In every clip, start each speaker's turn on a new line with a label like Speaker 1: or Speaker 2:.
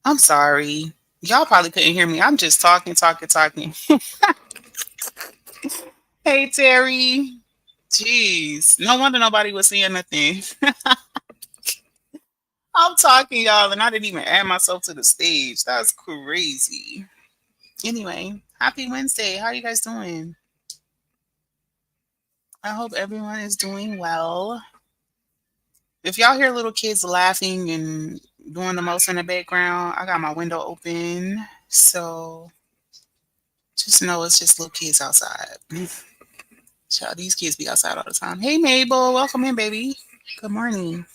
Speaker 1: I'm sorry. Y'all probably couldn't hear me. I'm just talking, talking, talking. Hey, Terry. Jeez. No wonder nobody was saying nothing. I'm talking, y'all, and I didn't even add myself to the stage. That's crazy. Anyway, happy Wednesday. How are you guys doing? I hope everyone is doing well. If y'all hear little kids laughing and doing the most in the background, I got my window open. So just know it's just little kids outside. Child, these kids be outside all the time. Hey Mabel, welcome in, baby. Good morning.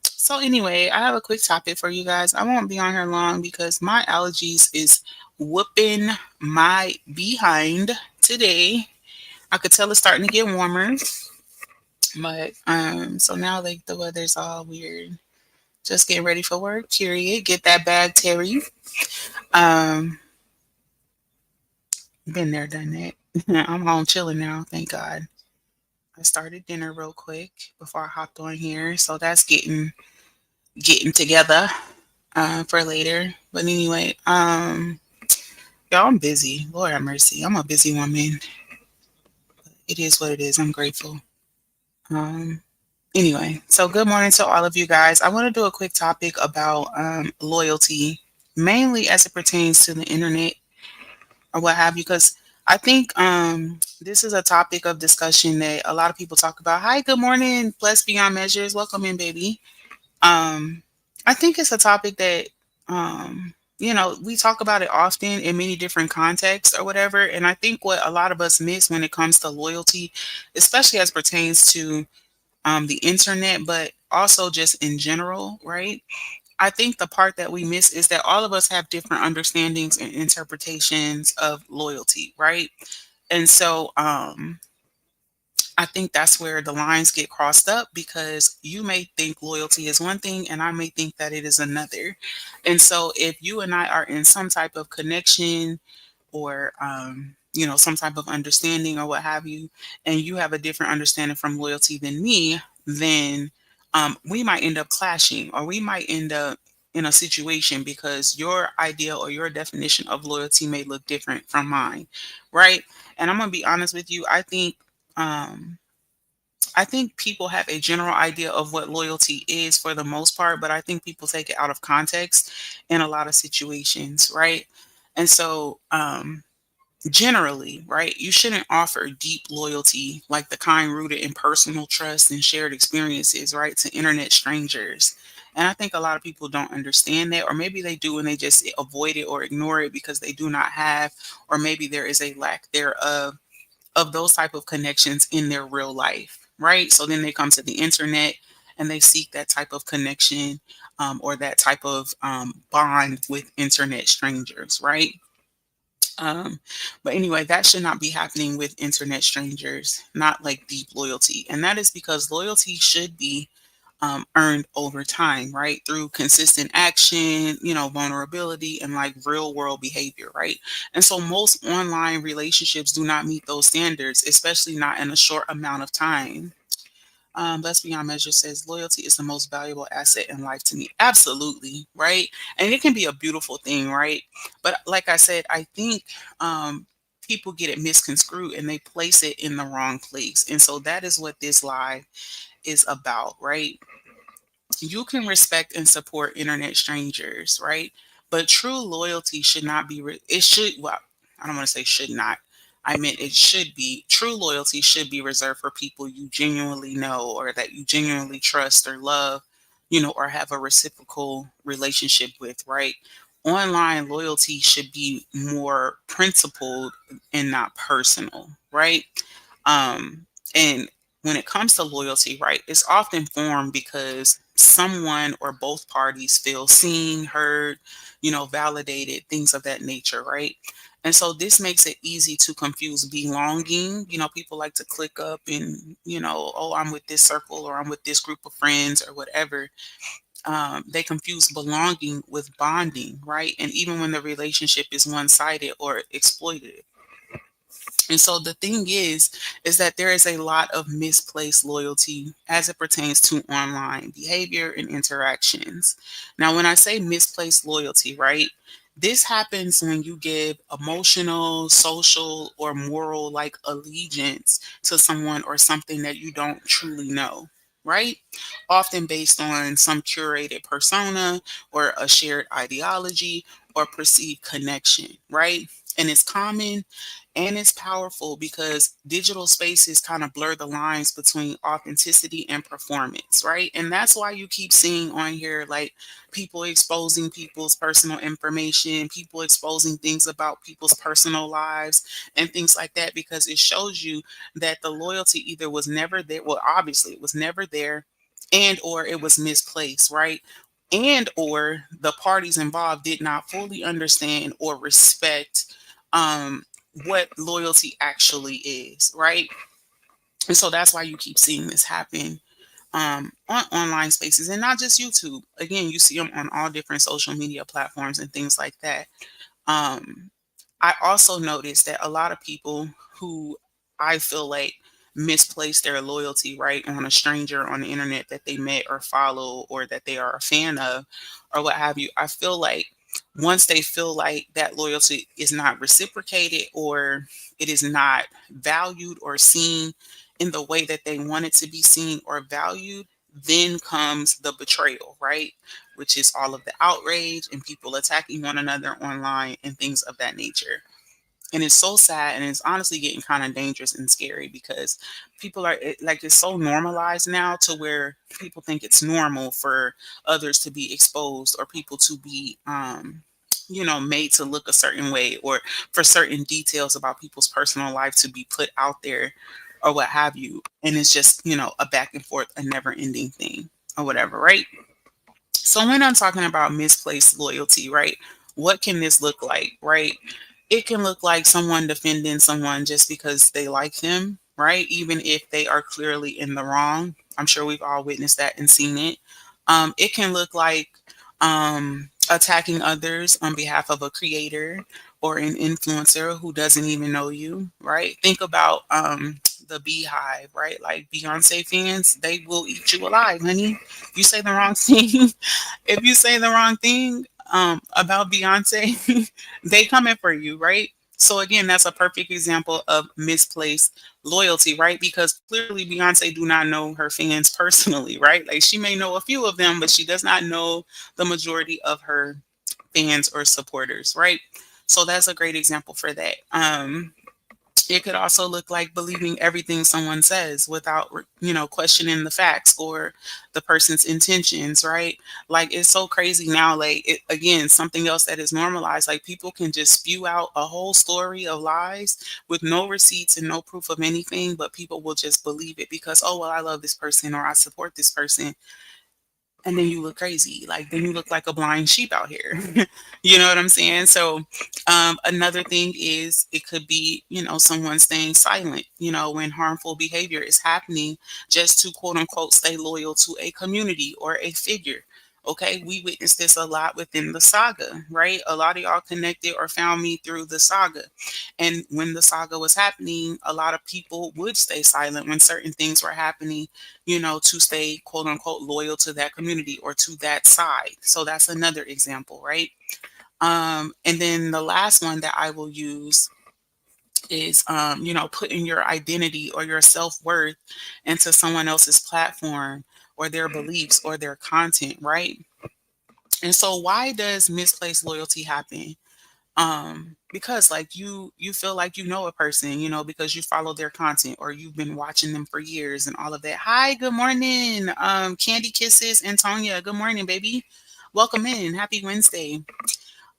Speaker 1: So anyway, I have a quick topic for you guys. I won't be on here long because my allergies is whooping my behind today. I could tell it's starting to get warmer, but so now like the weather's all weird. Just getting ready for work, period. Get that bag, Terry. Um, been there, done that. I'm home chilling now, thank God. I started dinner real quick before I hopped on here, so that's getting together for later. But anyway, y'all, I'm busy. Lord have mercy, I'm a busy woman. It is what it is. I'm grateful. Um, anyway, so good morning to all of you guys. I want to do a quick topic about loyalty, mainly as it pertains to the internet or what have you, because I think this is a topic of discussion that a lot of people talk about. Hi, good morning, blessed beyond measures. Welcome in, baby. Um, I think it's a topic that we talk about it often in many different contexts or whatever. And I think what a lot of us miss when it comes to loyalty, especially as pertains to the internet, but also just in general, right? I think the part that we miss is that all of us have different understandings and interpretations of loyalty, right? And so I think that's where the lines get crossed up because you may think loyalty is one thing and I may think that it is another. And so if you and I are in some type of connection or some type of understanding or what have you, and you have a different understanding from loyalty than me, then we might end up clashing or we might end up in a situation because your idea or your definition of loyalty may look different from mine, right? And I'm gonna be honest with you. Um, I think people have a general idea of what loyalty is for the most part, but I think people take it out of context in a lot of situations, right? And so, generally, right, you shouldn't offer deep loyalty like the kind rooted in personal trust and shared experiences, right, to internet strangers. And I think a lot of people don't understand that, or maybe they do and they just avoid it or ignore it because they do not have, or maybe there is a lack thereof of those type of connections in their real life, right? So then they come to the internet and they seek that type of connection or that type of bond with internet strangers, right? Um, but anyway, that should not be happening with internet strangers, not like deep loyalty. And that is because loyalty should be earned over time, right? Through consistent action, vulnerability, and like real world behavior, right? And so most online relationships do not meet those standards, especially not in a short amount of time. Let's Beyond Measure says loyalty is the most valuable asset in life to me. Absolutely, right? And it can be a beautiful thing, right? But like I said, I think people get it misconstrued and they place it in the wrong place. And so that is what this live is about, right? You can respect and support internet strangers, right? But true loyalty should not be, it should, well, I don't want to say should not. I meant it should be, true loyalty should be reserved for people you genuinely know or that you genuinely trust or love, or have a reciprocal relationship with, right? Online loyalty should be more principled and not personal, right? And when it comes to loyalty, right, it's often formed because someone or both parties feel seen, heard, validated, things of that nature, right? And so this makes it easy to confuse belonging. People like to click up and, oh, I'm with this circle or I'm with this group of friends or whatever. They confuse belonging with bonding, right? And even when the relationship is one sided or exploitative. And so the thing is that there is a lot of misplaced loyalty as it pertains to online behavior and interactions. Now, when I say misplaced loyalty, right, this happens when you give emotional, social, or moral like allegiance to someone or something that you don't truly know, right? Often based on some curated persona or a shared ideology or perceived connection, right? And it's common and it's powerful because digital spaces kind of blur the lines between authenticity and performance, right? And that's why you keep seeing on here like people exposing people's personal information, people exposing things about people's personal lives and things like that, because it shows you that the loyalty either was never there, well, obviously it was never there, and or it was misplaced, right? And or the parties involved did not fully understand or respect um what loyalty actually is, right? And so that's why you keep seeing this happen on online spaces, and not just YouTube. Again, you see them on all different social media platforms and things like that. Um, I also noticed that a lot of people who I feel like misplace their loyalty, right, on a stranger on the internet that they met or follow or that they are a fan of or what have you. I feel like once they feel like that loyalty is not reciprocated or it is not valued or seen in the way that they want it to be seen or valued, then comes the betrayal, right? Which is all of the outrage and people attacking one another online and things of that nature. And it's so sad, and it's honestly getting kind of dangerous and scary because people are like, it's so normalized now to where people think it's normal for others to be exposed or people to be made to look a certain way, or for certain details about people's personal life to be put out there or what have you. And it's just, a back and forth, a never ending thing or whatever, right? So when I'm talking about misplaced loyalty, right? What can this look like, right? It can look like someone defending someone just because they like them, right? Even if they are clearly in the wrong. I'm sure we've all witnessed that and seen it. It can look like attacking others on behalf of a creator or an influencer who doesn't even know you, right? Think about the beehive, right? Like Beyonce fans, they will eat you alive, honey. You say the wrong thing, if you say the wrong thing about Beyonce, they coming for you, right? So again, that's a perfect example of misplaced loyalty, right? Because clearly Beyonce do not know her fans personally, right? Like she may know a few of them, but she does not know the majority of her fans or supporters, right? So that's a great example for that. It could also look like believing everything someone says without questioning the facts or the person's intentions, right? Like it's so crazy now, like again, something else that is normalized, like people can just spew out a whole story of lies with no receipts and no proof of anything, but people will just believe it because, oh well, I love this person or I support this person, and then you look crazy. Like then you look like a blind sheep out here. You know what I'm saying? So another thing is it could be, someone staying silent, when harmful behavior is happening just to quote unquote stay loyal to a community or a figure. Okay, we witnessed this a lot within the saga, right? A lot of y'all connected or found me through the saga. And when the saga was happening, a lot of people would stay silent when certain things were happening, to stay quote unquote loyal to that community or to that side. So that's another example, right? And then the last one that I will use is, putting your identity or your self worth into someone else's platform or their beliefs or their content, right? And so, why does misplaced loyalty happen? Because like you feel like you know a person, because you follow their content or you've been watching them for years and all of that. Hi, good morning, Candy Kisses and Tonya. Good morning, baby. Welcome in. Happy Wednesday.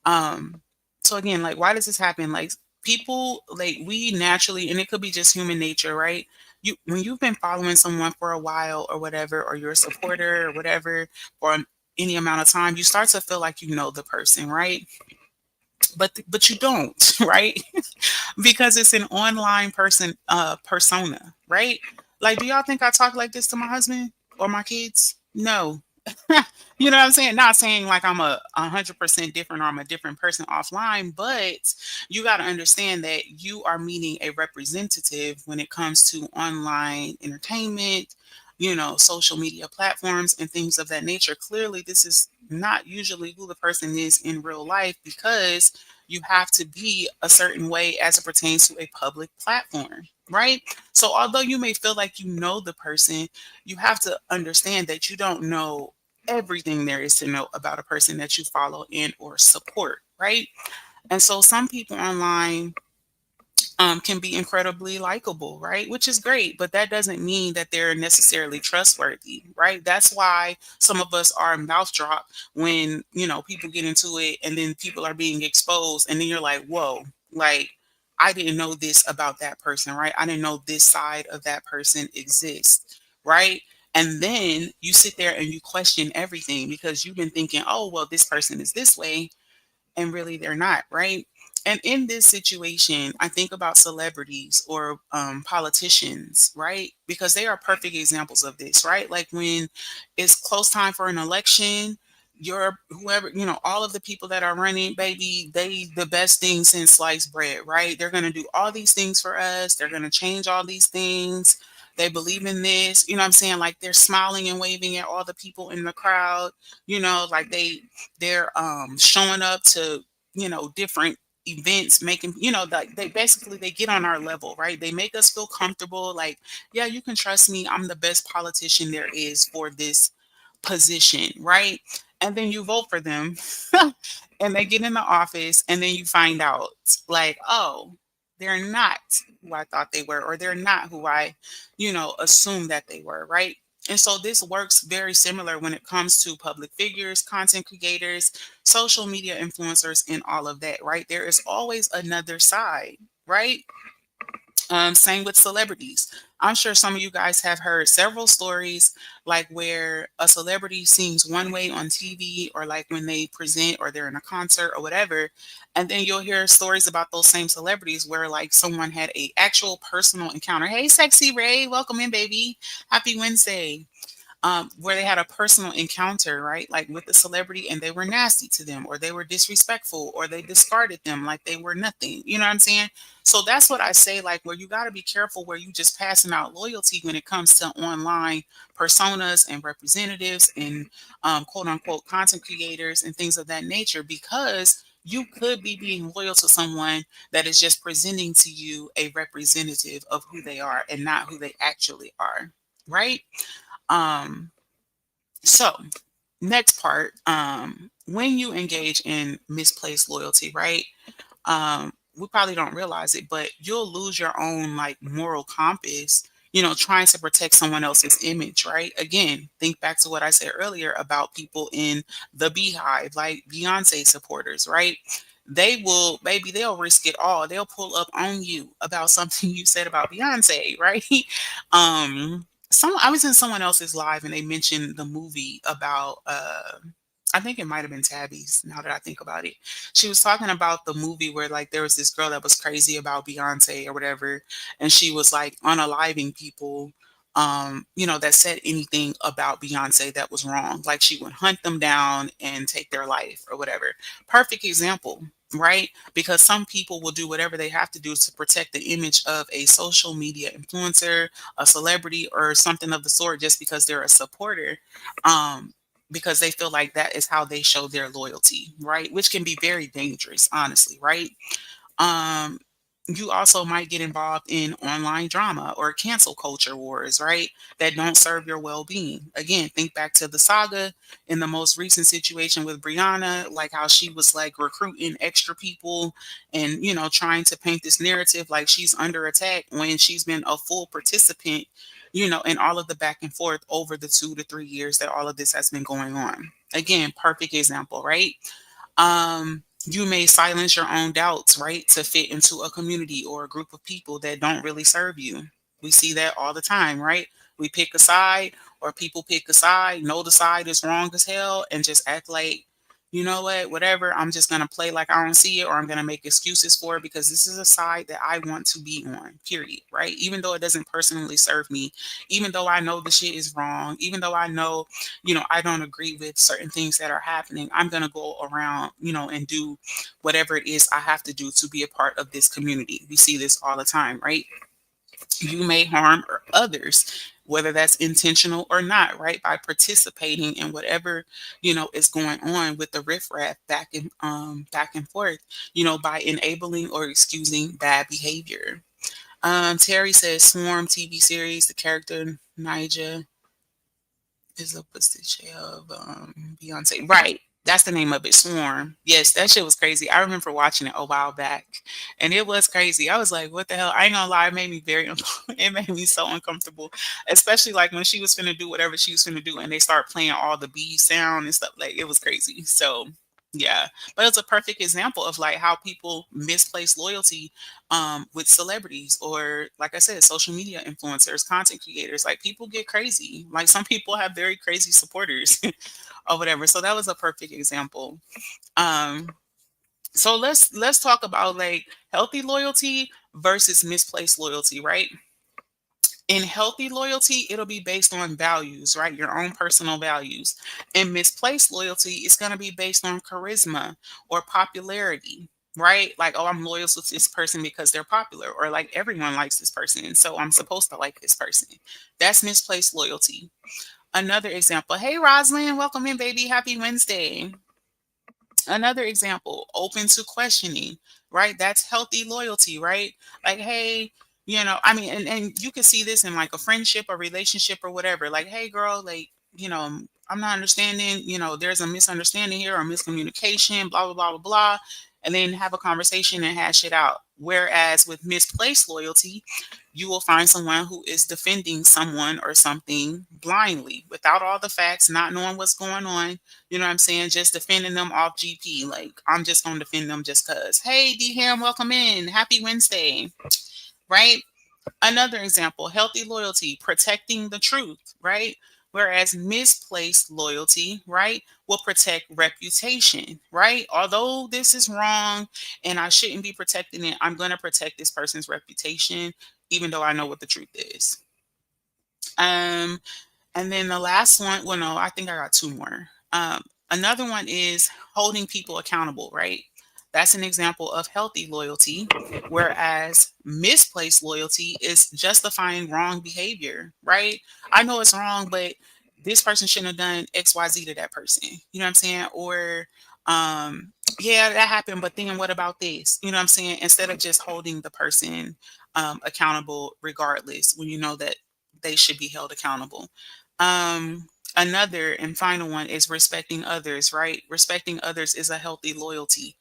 Speaker 1: um so again, like why does this happen? Like people, like we naturally, and it could be just human nature, right? You, when you've been following someone for a while or whatever, or you're a supporter or whatever for any amount of time, you start to feel like you know the person, right? But you don't, right? Because it's an online persona, right? Like, do y'all think I talk like this to my husband or my kids? No. You know what I'm saying? Not saying like I'm 100% different or I'm a different person offline, but you got to understand that you are meeting a representative when it comes to online entertainment, social media platforms and things of that nature. Clearly, this is not usually who the person is in real life because you have to be a certain way as it pertains to a public platform, right? So, although you may feel like you know the person, you have to understand that you don't know everything there is to know about a person that you follow and or support, right? And so some people online can be incredibly likable, right? Which is great, but that doesn't mean that they're necessarily trustworthy, right? That's why some of us are mouth drop when, people get into it and then people are being exposed. And then you're like, whoa, like, I didn't know this about that person, right? I didn't know this side of that person exists, right? And then you sit there and you question everything because you've been thinking, oh, well, this person is this way and really they're not, right? And in this situation, I think about celebrities or politicians, right? Because they are perfect examples of this, right? Like when it's close time for an election, your whoever, all of the people that are running, baby, they the best thing since sliced bread, right? They're gonna do all these things for us, they're gonna change all these things. They believe in this, what I'm saying? Like they're smiling and waving at all the people in the crowd, like they're showing up to different events, making like they basically they get on our level, right? They make us feel comfortable, like, yeah, you can trust me, I'm the best politician there is for this position, right? And then you vote for them and they get in the office and then you find out like, oh, they're not who I thought they were, or they're not who I assumed that they were, right? And so this works very similar when it comes to public figures, content creators, social media influencers, and all of that, right? There is always another side, right? Same with celebrities. I'm sure some of you guys have heard several stories like where a celebrity seems one way on TV or like when they present or they're in a concert or whatever. And then you'll hear stories about those same celebrities where like someone had a actual personal encounter. Hey, sexy Ray, welcome in, baby. Happy Wednesday, where they had a personal encounter, right? Like with the celebrity and they were nasty to them or they were disrespectful or they discarded them like they were nothing. You know what I'm saying? So that's what I say, like where you got to be careful where you just passing out loyalty when it comes to online personas and representatives and quote unquote content creators and things of that nature, because you could be being loyal to someone that is just presenting to you a representative of who they are and not who they actually are, right? Um, so next part, when you engage in misplaced loyalty, right? We probably don't realize it, but you'll lose your own like moral compass, trying to protect someone else's image, right? Again, think back to what I said earlier about people in the beehive, like Beyonce supporters, right? They will, baby, they'll risk it all. They'll pull up on you about something you said about Beyonce, right? I was in someone else's live and they mentioned the movie about I think it might have been Tabby's, now that I think about it. She was talking about the movie where like there was this girl that was crazy about Beyonce or whatever, and she was like unaliving people, that said anything about Beyonce that was wrong. Like she would hunt them down and take their life or whatever. Perfect example, right? Because some people will do whatever they have to do to protect the image of a social media influencer, a celebrity, or something of the sort just because they're a supporter. Because they feel like that is how they show their loyalty, right? Which can be very dangerous, honestly, right? Um, you also might get involved in online drama or cancel culture wars, right? That don't serve your well being. Again, think back to the saga in the most recent situation with Brianna, like how she was like recruiting extra people and, trying to paint this narrative like she's under attack when she's been a full participant, in all of the back and forth over the 2 to 3 years that all of this has been going on. Again, perfect example, right? You may silence your own doubts, right, to fit into a community or a group of people that don't really serve you. We see that all the time, right? We pick a side, or people pick a side, know the side is wrong as hell, and just act like you know what, whatever, I'm just going to play like I don't see it, or I'm going to make excuses for it because this is a side that I want to be on, period. Right. Even though it doesn't personally serve me, even though I know the shit is wrong, even though I know, I don't agree with certain things that are happening, I'm going to go around, and do whatever it is I have to do to be a part of this community. We see this all the time, right? You may harm others, whether that's intentional or not, right? By participating in whatever is going on with the riffraff back and forth, by enabling or excusing bad behavior. Terry says Swarm TV series, the character Nija is a pastiche of Beyonce. Right. That's the name of it, Swarm. Yes, that shit was crazy. I remember watching it a while back, and it was crazy. I was like, "What the hell?" I ain't gonna lie, it made me it made me so uncomfortable, especially like when she was finna do whatever she was finna do, and they start playing all the bee sound and stuff. Like it was crazy. So yeah, but it's a perfect example of like how people misplace loyalty with celebrities, or like I said, social media influencers, content creators. Like people get crazy. Like some people have very crazy supporters or whatever. So that was a perfect example. Um, so let's talk about like healthy loyalty versus misplaced loyalty, right? In healthy loyalty, it'll be based on values, right? Your own personal values. And misplaced loyalty is going to be based on charisma or popularity, right? Like, oh, I'm loyal to this person because they're popular, or like everyone likes this person. So I'm supposed to like this person. That's misplaced loyalty. Another example. Hey, Rosalind, welcome in, baby. Happy Wednesday. Another example, open to questioning, right? That's healthy loyalty, right? Like, hey, I mean, and you can see this in like a friendship or relationship or whatever. Like, hey, girl, like, I'm not understanding, there's a misunderstanding here or miscommunication, blah, blah, blah, blah, blah. And then have a conversation and hash it out. Whereas with misplaced loyalty, you will find someone who is defending someone or something blindly without all the facts, not knowing what's going on. You know what I'm saying? Just defending them off GP. Like, I'm just going to defend them just because. Hey, D Ham, welcome in. Happy Wednesday. Right? Another example, healthy loyalty, protecting the truth, right? Whereas misplaced loyalty, right, will protect reputation, right? Although this is wrong and I shouldn't be protecting it, I'm going to protect this person's reputation, even though I know what the truth is. Um, and then the last one, well, no, I think I got two more. Another one is holding people accountable, right? That's an example of healthy loyalty, whereas misplaced loyalty is justifying wrong behavior, right? I know it's wrong, but this person shouldn't have done XYZ to that person. You know what I'm saying? Or, yeah, that happened, but then what about this? You know what I'm saying? Instead of just holding the person accountable regardless, when you know that they should be held accountable. Another and final one is respecting others, right? Respecting others is a healthy loyalty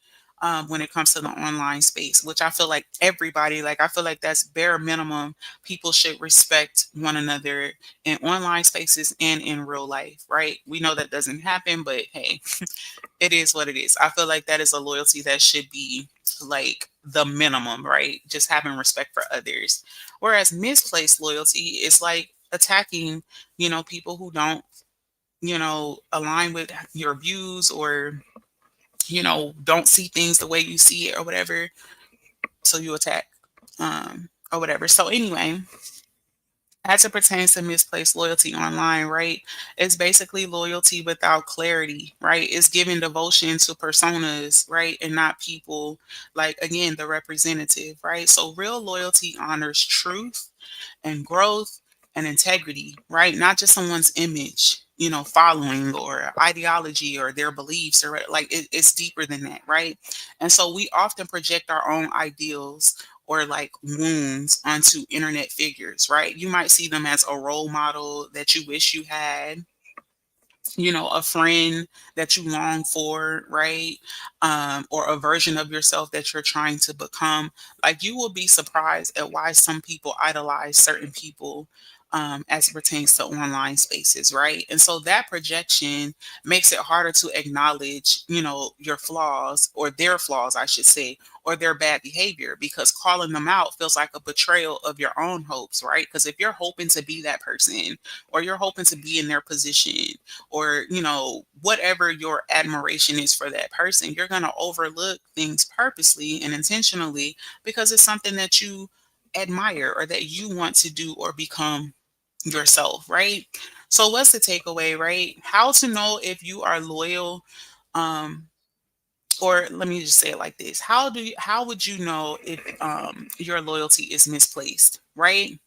Speaker 1: when it comes to the online space, which I feel like everybody, like, I feel like that's bare minimum. People should respect one another in online spaces and in real life, right? We know that doesn't happen, but hey, it is what it is. I feel like that is a loyalty that should be like the minimum, right? Just having respect for others. Whereas misplaced loyalty is like attacking, people who don't, align with your views, or, don't see things the way you see it or whatever. So you attack, or whatever. So anyway, as it pertains to misplaced loyalty online, right? It's basically loyalty without clarity, right? It's giving devotion to personas, right? And not people, like, again, the representative, right? So real loyalty honors truth and growth and integrity, right? Not just someone's image, following or ideology or their beliefs, or like it's deeper than that, right? And so we often project our own ideals or like wounds onto internet figures, right? You might see them as a role model that you wish you had, a friend that you long for, right? Or a version of yourself that you're trying to become. Like, you will be surprised at why some people idolize certain people, as it pertains to online spaces, right? And so that projection makes it harder to acknowledge, your flaws, or their flaws, I should say, or their bad behavior, because calling them out feels like a betrayal of your own hopes, right? Because if you're hoping to be that person, or you're hoping to be in their position, or, whatever your admiration is for that person, you're going to overlook things purposely and intentionally because it's something that you admire or that you want to do or become yourself, right? So what's the takeaway, right? How to know if you are loyal, um or let me just say it like this. How would you know if your loyalty is misplaced, right?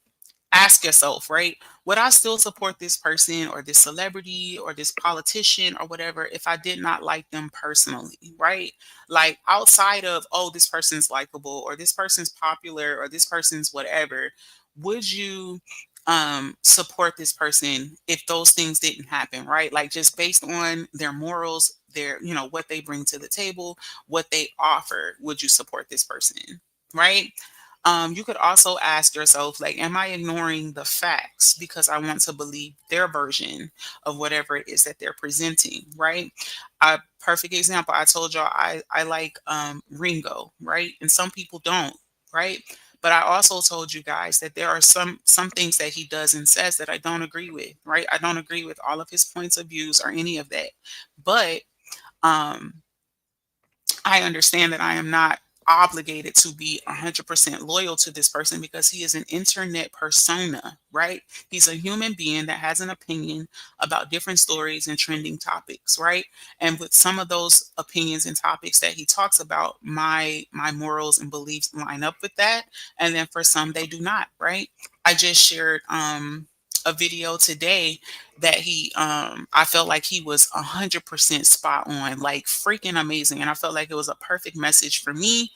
Speaker 1: Ask yourself, right? Would I still support this person or this celebrity or this politician or whatever if I did not like them personally, right? Like outside of, oh, this person's likable or this person's popular or this person's whatever, would you support this person if those things didn't happen, right? Like just based on their morals, their, what they bring to the table, what they offer, would you support this person? Right? You could also ask yourself, like, am I ignoring the facts because I want to believe their version of whatever it is that they're presenting, right? A perfect example, I told y'all I like Ringo, right? And some people don't, right? But I also told you guys that there are some things that he does and says that I don't agree with, right? I don't agree with all of his points of views or any of that. But um I understand that I am not obligated to be 100% loyal to this person because he is an internet persona, right? He's a human being that has an opinion about different stories and trending topics, right? And with some of those opinions and topics that he talks about, my morals and beliefs line up with that, and then for some they do not, right? I just shared a video today that I felt like he was 100% spot on, like freaking amazing, and I felt like it was a perfect message for me,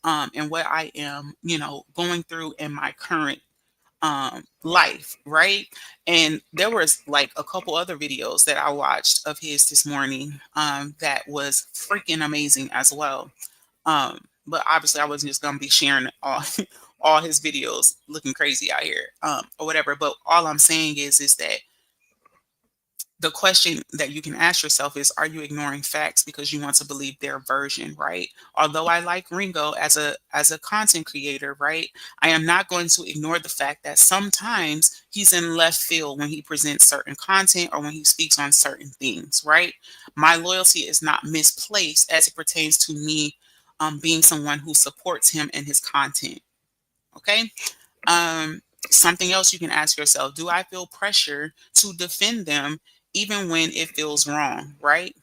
Speaker 1: and what I am, going through in my current life, right? And there was like a couple other videos that I watched of his this morning, that was freaking amazing as well. But obviously I wasn't just gonna be sharing all all his videos looking crazy out here, or whatever. But all I'm saying is that the question that you can ask yourself is, are you ignoring facts because you want to believe their version, right? Although I like Ringo as a content creator, right? I am not going to ignore the fact that sometimes he's in left field when he presents certain content or when he speaks on certain things, right? My loyalty is not misplaced as it pertains to me, being someone who supports him and his content. Okay. um, Something else you can ask yourself: do I feel pressure to defend them even when it feels wrong? Right?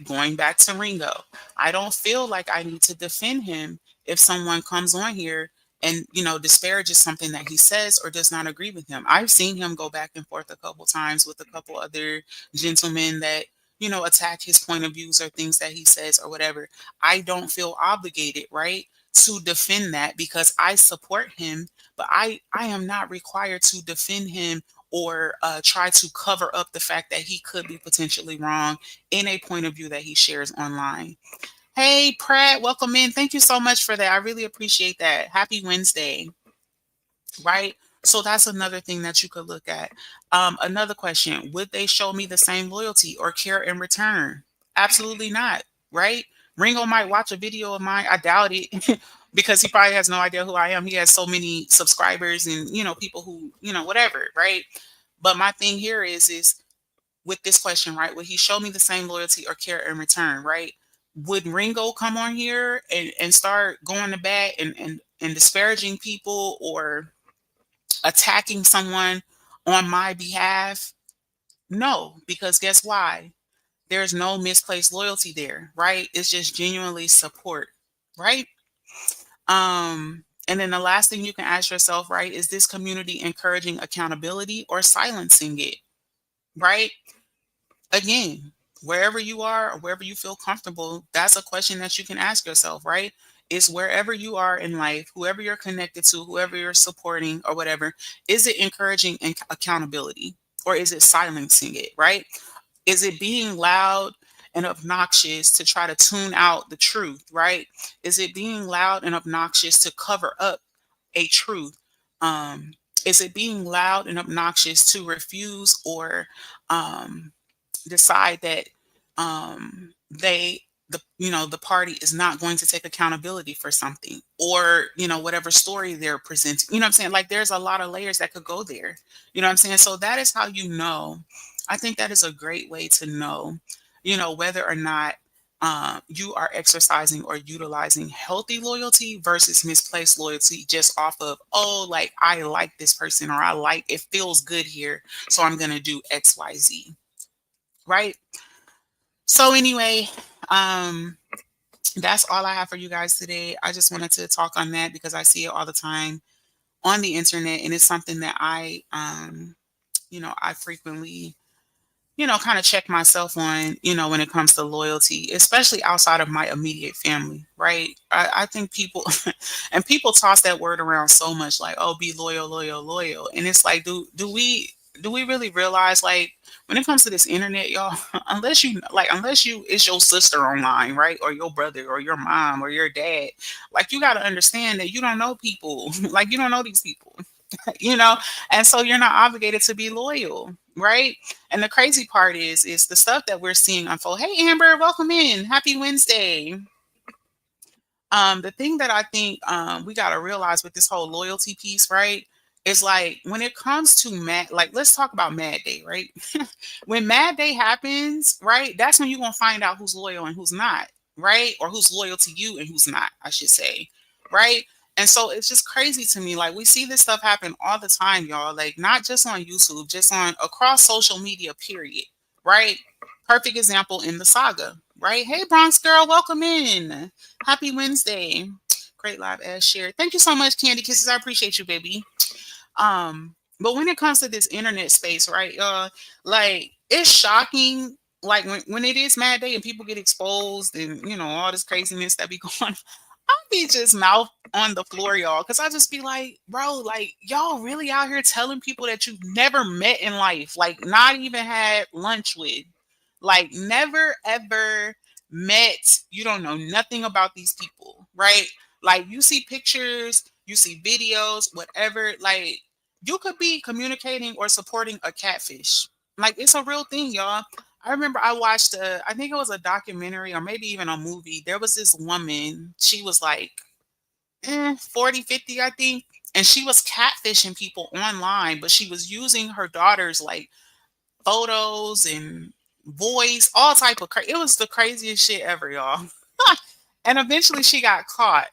Speaker 1: Going back to Ringo, I don't feel like I need to defend him if someone comes on here and disparages something that he says or does not agree with him. I've seen him go back and forth a couple times with a couple other gentlemen that attack his point of views or things that he says or whatever. I don't feel obligated, right, to defend that because I support him, but I am not required to defend him or try to cover up the fact that he could be potentially wrong in a point of view that he shares online. Hey, Pratt, welcome in. Thank you so much for that. I really appreciate that. Happy Wednesday, right? So that's another thing that you could look at. Another question: would they show me the same loyalty or care in return? Absolutely not, right? Ringo might watch a video of mine. I doubt it because he probably has no idea who I am. He has so many subscribers and, people who, whatever, right? But my thing here is with this question, right? Would he show me the same loyalty or care in return, right? Would Ringo come on here and start going to bat and disparaging people or attacking someone on my behalf? No, because guess why? There's no misplaced loyalty there, right? It's just genuinely support, right? And then the last thing you can ask yourself, right, is this community encouraging accountability or silencing it, right? Again, wherever you are or wherever you feel comfortable, that's a question that you can ask yourself, right? Is wherever you are in life, whoever you're connected to, whoever you're supporting or whatever, is it encouraging accountability or is it silencing it, right? Is it being loud and obnoxious to try to tune out the truth, right? Is it being loud and obnoxious to cover up a truth? Um, Is it being loud and obnoxious to refuse or um, decide that they the party is not going to take accountability for something, or whatever story they're presenting, what I'm saying? Like, there's a lot of layers that could go there, what I'm saying? So that is how I think that is a great way to know, whether or not you are exercising or utilizing healthy loyalty versus misplaced loyalty, just off of, oh, like, I like this person, or I like, it feels good here, so I'm going to do XYZ, right? So anyway, um, that's all I have for you guys today. I just wanted to talk on that because I see it all the time on the internet, and it's something that I frequently, kind of check myself on, when it comes to loyalty, especially outside of my immediate family, right? I think people, and people toss that word around so much, like, oh, be loyal, loyal, loyal. And it's like, do we really realize, like, when it comes to this internet, y'all, unless you it's your sister online, right? Or your brother or your mom or your dad, like, you got to understand that you don't know people, like, you don't know these people, you know, and so you're not obligated to be loyal, right? And the crazy part is the stuff that we're seeing unfold. Hey, Amber, welcome in. Happy Wednesday. The thing that I think we got to realize with this whole loyalty piece, right, is like, when it comes to Mad, like, let's talk about Mad Day, right? When Mad Day happens, right, that's when you're going to find out who's loyal and who's not, right? Or who's loyal to you and who's not, I should say, right? And so it's just crazy to me. Like, we see this stuff happen all the time, y'all. Like, not just on YouTube, just on across social media, period, right? Perfect example in the saga, right? Hey, Bronx girl, welcome in. Happy Wednesday. Great live as shared. Thank you so much, Candy Kisses. I appreciate you, baby. But when it comes to this internet space, right, like, it's shocking. Like, when it is Mad Day and people get exposed and all this craziness that be going, I'll be just mouth on the floor, y'all, because I just be like, bro, like, y'all really out here telling people that you've never met in life, like, not even had lunch with, like, never ever met. You don't know nothing about these people, right? Like, you see pictures, you see videos, whatever. Like, you could be communicating or supporting a catfish. Like, it's a real thing, y'all. I remember I watched I think it was a documentary or maybe even a movie. There was this woman, she was like 40, 50, I think. And she was catfishing people online, but she was using her daughter's, like, photos and voice, all type of it was the craziest shit ever, y'all. And eventually she got caught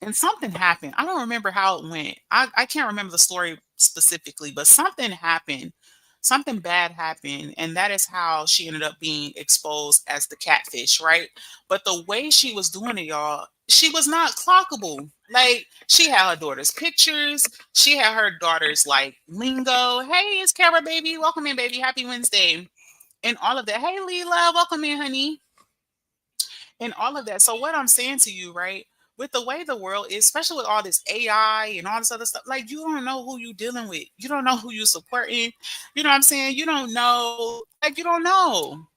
Speaker 1: and something happened. I don't remember how it went. I can't remember the story specifically, but something happened. Something bad happened. And that is how she ended up being exposed as the catfish, right? But the way she was doing it, y'all, she was not clockable. Like, she had her daughter's pictures. She had her daughter's, like, lingo. Hey, it's Kara, baby. Welcome in, baby. Happy Wednesday. And all of that. Hey, Leela. Welcome in, honey, and all of that. So what I'm saying to you, right, with the way the world is, especially with all this AI and all this other stuff, like, you don't know who you dealing with. You don't know who you supporting. You know what I'm saying? You don't know, like, you don't know.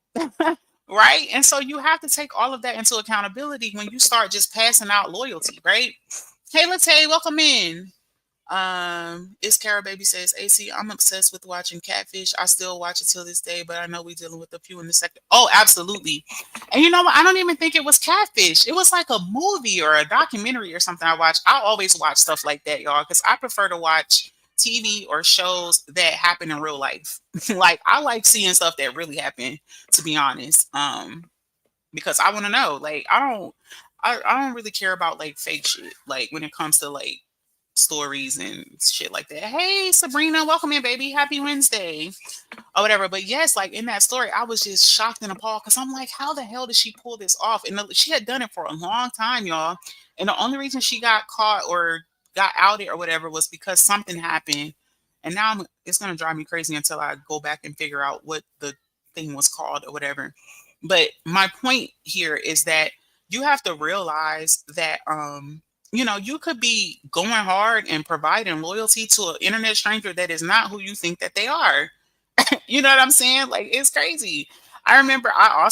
Speaker 1: Right? And so you have to take all of that into accountability when you start just passing out loyalty, right? Hey, Latte, welcome in. It's Cara Baby says, AC, I'm obsessed with watching Catfish. I still watch it till this day, but I know we're dealing with a few in the second. Oh, absolutely. And you know what? I don't even think it was Catfish. It was like a movie or a documentary or something I watched. I always watch stuff like that, y'all, because I prefer to watch TV or shows that happen in real life. Like, I like seeing stuff that really happened, to be honest. Because I want to know. Like, I don't really care about, like, fake shit. Like, when it comes to, like, stories and shit like that. Hey, Sabrina, welcome in, baby. Happy Wednesday, or whatever. But yes, like, in that story, I was just shocked and appalled because I'm like, how the hell did she pull this off? And she had done it for a long time, y'all. And the only reason she got caught or got outed or whatever was because something happened. And now it's gonna drive me crazy until I go back and figure out what the thing was called or whatever. But my point here is that you have to realize that you could be going hard and providing loyalty to an internet stranger that is not who you think that they are. You know what I'm saying? Like, it's crazy. I remember I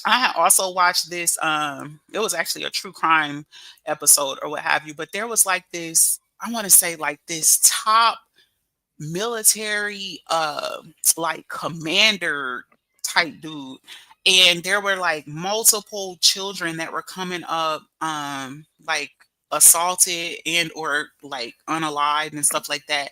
Speaker 1: had also watched this, it was actually a true crime episode or what have you, but there was like this I want to say like this top military like commander type dude, and there were like multiple children that were coming up like assaulted and or like unalived and stuff like that.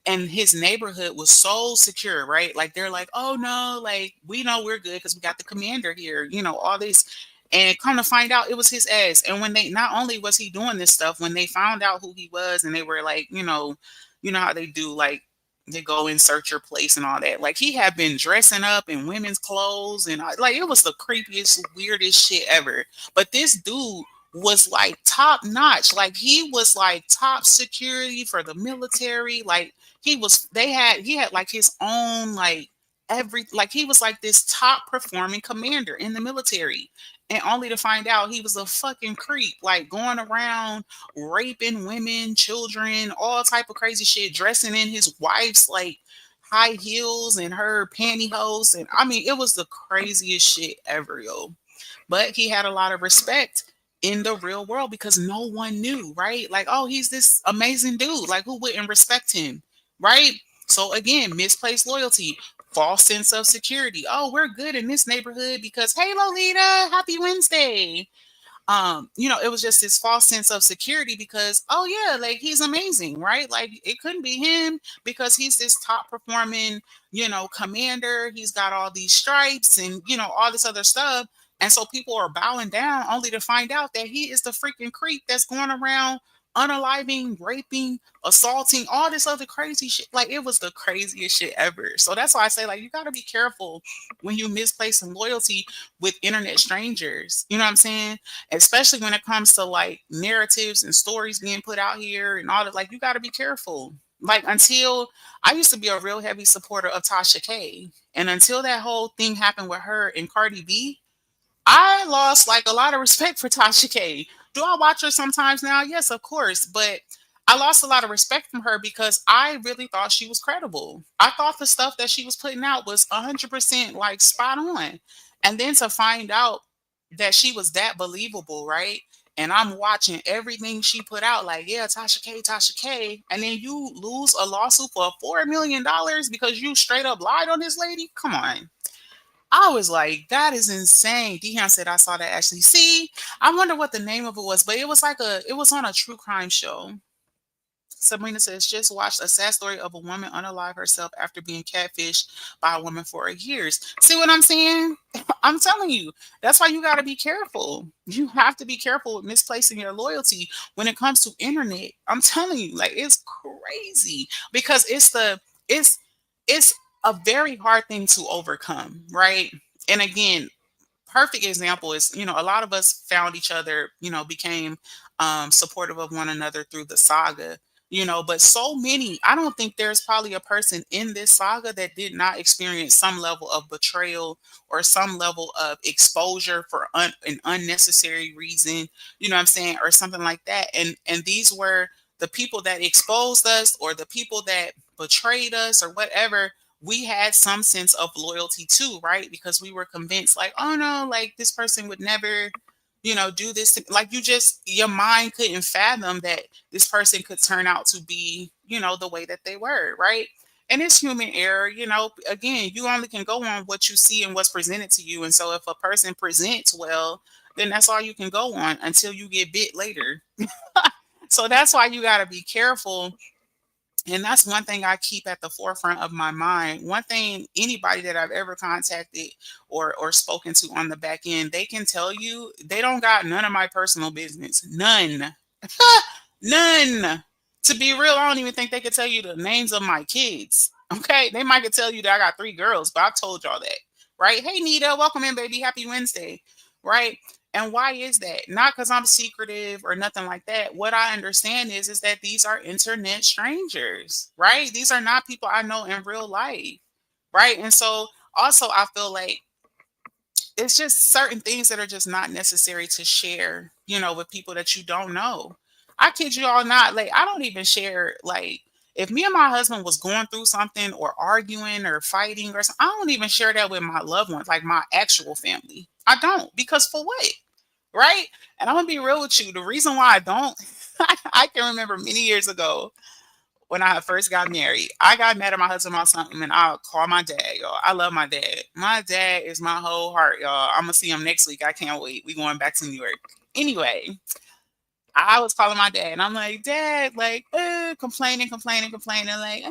Speaker 1: And his neighborhood was so secure, right? Like they're like, oh no, like we know we're good because we got the commander here, all this. And come to find out, it was his ass. And when they, not only was he doing this stuff, when they found out who he was, and they were like, you know how they do, like they go and search your place and all that. Like he had been dressing up in women's clothes, and like it was the creepiest, weirdest shit ever. But this dude was like top notch. Like he was like top security for the military. Like he had like his own like like he was like this top performing commander in the military. And only to find out he was a fucking creep, like going around raping women, children, all type of crazy shit, dressing in his wife's like high heels and her pantyhose. And I mean, it was the craziest shit ever, yo. But he had a lot of respect in the real world because no one knew, right? Like, oh, he's this amazing dude. Like, who wouldn't respect him, right? So again, misplaced loyalty, false sense of security. Oh, we're good in this neighborhood because, hey, Lolita, happy Wednesday. It was just this false sense of security because, oh yeah, like he's amazing, right? Like it couldn't be him because he's this top performing, commander. He's got all these stripes and, all this other stuff. And so people are bowing down only to find out that he is the freaking creep that's going around unaliving, raping, assaulting, all this other crazy shit. Like it was the craziest shit ever. So that's why I say, like, you got to be careful when you misplace some loyalty with internet strangers. You know what I'm saying? Especially when it comes to like narratives and stories being put out here and all that. Like, you got to be careful. Like, until I used to be a real heavy supporter of Tasha K. And until that whole thing happened with her and Cardi B, I lost like a lot of respect for Tasha K. Do I watch her sometimes now? Yes, of course. But I lost a lot of respect from her because I really thought she was credible. I thought the stuff that she was putting out was 100% like spot on. And then to find out that she was that believable, right? And I'm watching everything she put out, like, yeah, Tasha K, Tasha K. And then you lose a lawsuit for $4 million because you straight up lied on this lady? Come on. I was like, that is insane. Dion said, I saw that actually. See, I wonder what the name of it was, but it was like it was on a true crime show. Sabrina says, just watched a sad story of a woman unalive herself after being catfished by a woman for years. See what I'm saying? I'm telling you, that's why you got to be careful. You have to be careful with misplacing your loyalty when it comes to internet. I'm telling you, like, it's crazy because it's it's a very hard thing to overcome, right? And again, perfect example is, a lot of us found each other, became supportive of one another through the saga, but so many, I don't think there's probably a person in this saga that did not experience some level of betrayal or some level of exposure for an unnecessary reason, you know what I'm saying, or something like that. And these were the people that exposed us or the people that betrayed us or whatever. We had some sense of loyalty too, right? Because we were convinced, like, oh no, like this person would never, do this. Like your mind couldn't fathom that this person could turn out to be, the way that they were, right? And it's human error, again, you only can go on what you see and what's presented to you. And so if a person presents well, then that's all you can go on until you get bit later. So that's why you got to be careful. And that's one thing I keep at the forefront of my mind. One thing anybody that I've ever contacted or spoken to on the back end, they can tell you they don't got none of my personal business. None. None. To be real, I don't even think they could tell you the names of my kids. Okay. They might could tell you that I got 3 girls, but I've told y'all that. Right? Hey Nita, welcome in, baby. Happy Wednesday. Right? And why is that? Not because I'm secretive or nothing like that. What I understand is that these are internet strangers, right? These are not people I know in real life, right? And so also I feel like it's just certain things that are just not necessary to share, with people that you don't know. I kid you all not, like I don't even share, like if me and my husband was going through something or arguing or fighting or something, I don't even share that with my loved ones, like my actual family. I don't, because for what? right? And I'm gonna be real with you. The reason why I don't, I can remember many years ago when I first got married. I got mad at my husband about something, and I'll call my dad, y'all. I love my dad. My dad is my whole heart, y'all. I'm gonna see him next week. I can't wait. We going back to New York. Anyway, I was calling my dad, and I'm like, Dad, like, complaining, like,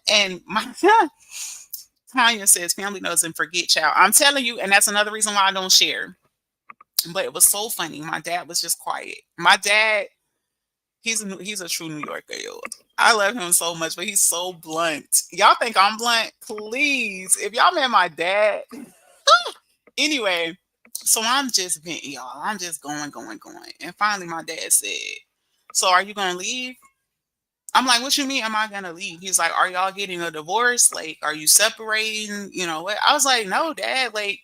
Speaker 1: and my Tanya says, family doesn't forget, child. I'm telling you, and that's another reason why I don't share. But it was so funny. My dad was just quiet. My dad, he's a true New Yorker, yo. I love him so much, but he's so blunt. Y'all think I'm blunt? Please, if y'all met my dad. Anyway, so I'm just venting, y'all. I'm just going. And finally, my dad said, "So are you gonna leave?" I'm like, "What you mean? Am I gonna leave?" He's like, "Are y'all getting a divorce? Like, are you separating? You know what?" I was like, "No, Dad. Like,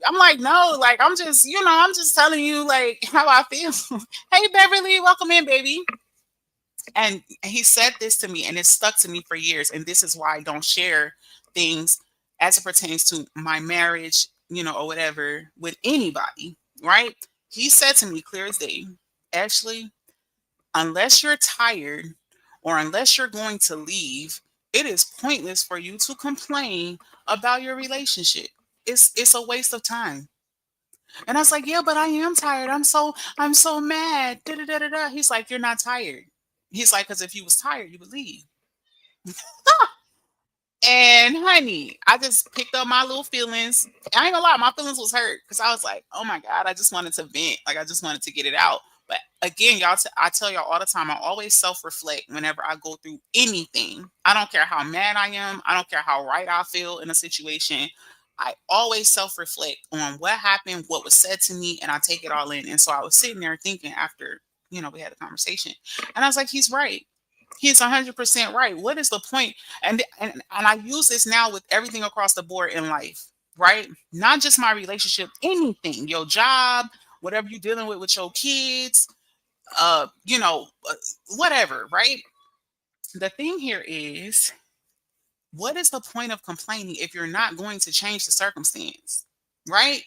Speaker 1: I'm like, no, like, I'm just, I'm just telling you, like, how I feel." Hey, Beverly, welcome in, baby. And he said this to me, and it stuck to me for years. And this is why I don't share things as it pertains to my marriage, or whatever with anybody, right? He said to me clear as day, Ashley, unless you're tired or unless you're going to leave, it is pointless for you to complain about your relationship. It's a waste of time. And I was like, yeah, but I am tired. I'm so mad. Da, da, da, da, da. He's like, you're not tired. He's like, because if you was tired, you would leave. And honey, I just picked up my little feelings. I ain't gonna lie, my feelings was hurt because I was like, oh my God, I just wanted to vent. Like I just wanted to get it out. But again, y'all, I tell y'all all the time, I always self-reflect whenever I go through anything. I don't care how mad I am. I don't care how right I feel in a situation. I always self-reflect on what happened, what was said to me, and I take it all in. And so I was sitting there thinking after, we had a conversation, and I was like, he's right. He's 100% right. What is the point? And I use this now with everything across the board in life, right? Not just my relationship, anything, your job, whatever you're dealing with your kids, whatever, right? The thing here is, what is the point of complaining if you're not going to change the circumstance, right?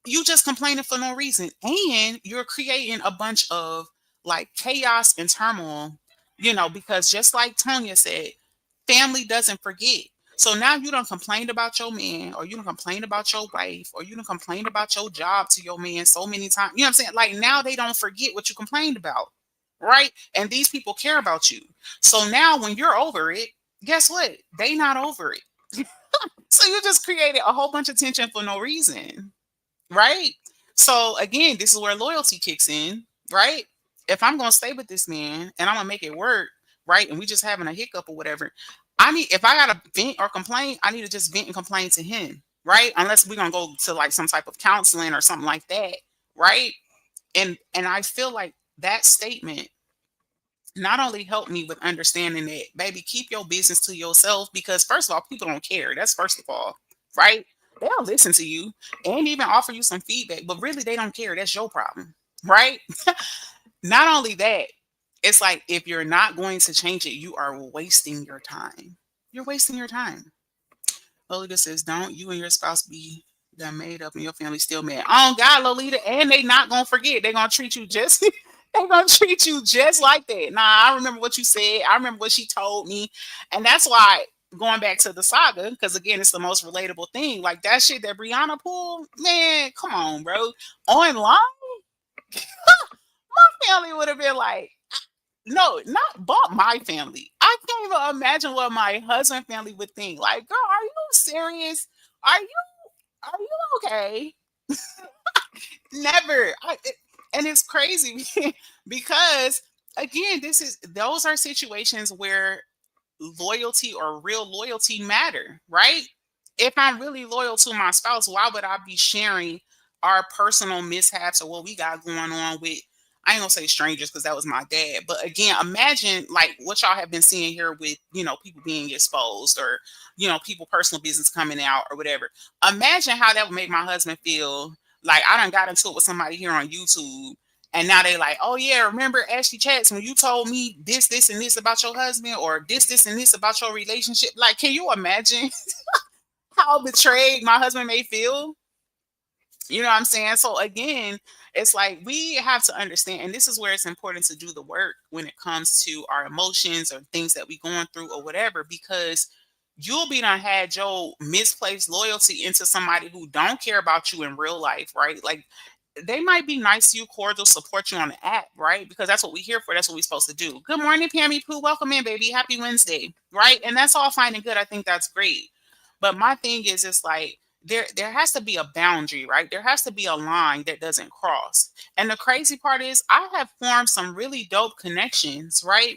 Speaker 1: You just complaining for no reason, and you're creating a bunch of like chaos and turmoil, because just like Tonya said, family doesn't forget. So now you don't complain about your man, or you don't complain about your wife, or you don't complain about your job to your man so many times. You know what I'm saying? Like now they don't forget what you complained about, right? And these people care about you. So now when you're over it, guess what? They not over it. So you just created a whole bunch of tension for no reason, right? So again, this is where loyalty kicks in, right? If I'm gonna stay with this man and I'm gonna make it work, right? And we just having a hiccup or whatever, if I gotta vent or complain, I need to just vent and complain to him, right? Unless we're gonna go to like some type of counseling or something like that, right? And I feel like that statement not only helped me with understanding that, baby, keep your business to yourself, because first of all, people don't care. That's first of all, right? They'll listen to you and even offer you some feedback, but really they don't care. That's your problem, right? Not only that, it's like if you're not going to change it, you are wasting your time. You're wasting your time. Lolita says, don't you and your spouse be done made up and your family still mad. Oh God, Lolita, and they not gonna forget. They're gonna treat you just they're gonna treat you just like that. Nah, I remember what you said. I remember what she told me. And that's why going back to the saga, because again, it's the most relatable thing. Like that shit that Brianna pulled, man, come on, bro. Online, my family would have been like, no, not but my family. I can't even imagine what my husband family would think. Like, girl, are you serious? Are you are you okay? Never. And it's crazy because again, those are situations where loyalty or real loyalty matter, right? If I'm really loyal to my spouse, why would I be sharing our personal mishaps or what we got going on with, I ain't gonna say strangers because that was my dad. But again, imagine like what y'all have been seeing here with, people being exposed or, people personal business coming out or whatever. Imagine how that would make my husband feel. Like I done got into it with somebody here on YouTube, and now they like, oh yeah, remember Ashley Chats when you told me this, and this about your husband, or this, and this about your relationship? Like, can you imagine how betrayed my husband may feel? You know what I'm saying? So again, It's like we have to understand, and this is where it's important to do the work when it comes to our emotions or things that we going through or whatever, because you'll be done had your misplaced loyalty into somebody who don't care about you in real life, right? Like they might be nice to you, cordial, support you on the app, right? Because that's what we're here for. That's what we're supposed to do. Good morning, Pammy Pooh. Welcome in, baby. Happy Wednesday, right? And that's all fine and good. I think that's great. But my thing is, it's like there has to be a boundary, right? There has to be a line that doesn't cross. And the crazy part is, I have formed some really dope connections, right?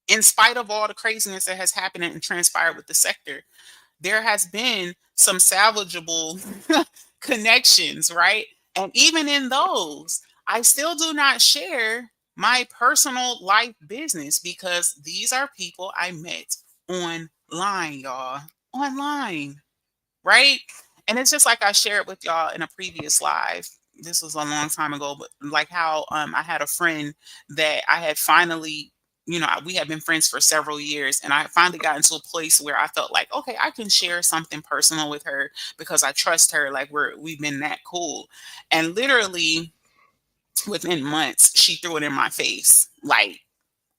Speaker 1: In spite of all the craziness that has happened and transpired with the sector, there has been some salvageable connections, right? And even in those, I still do not share my personal life business because these are people I met online, y'all. Online, right? And it's just like I shared with y'all in a previous live. This was a long time ago, but like how I had a friend that I had finally, we had been friends for several years, and I finally got into a place where I felt like, okay, I can share something personal with her because I trust her. Like we've been that cool, and literally within months, she threw it in my face, like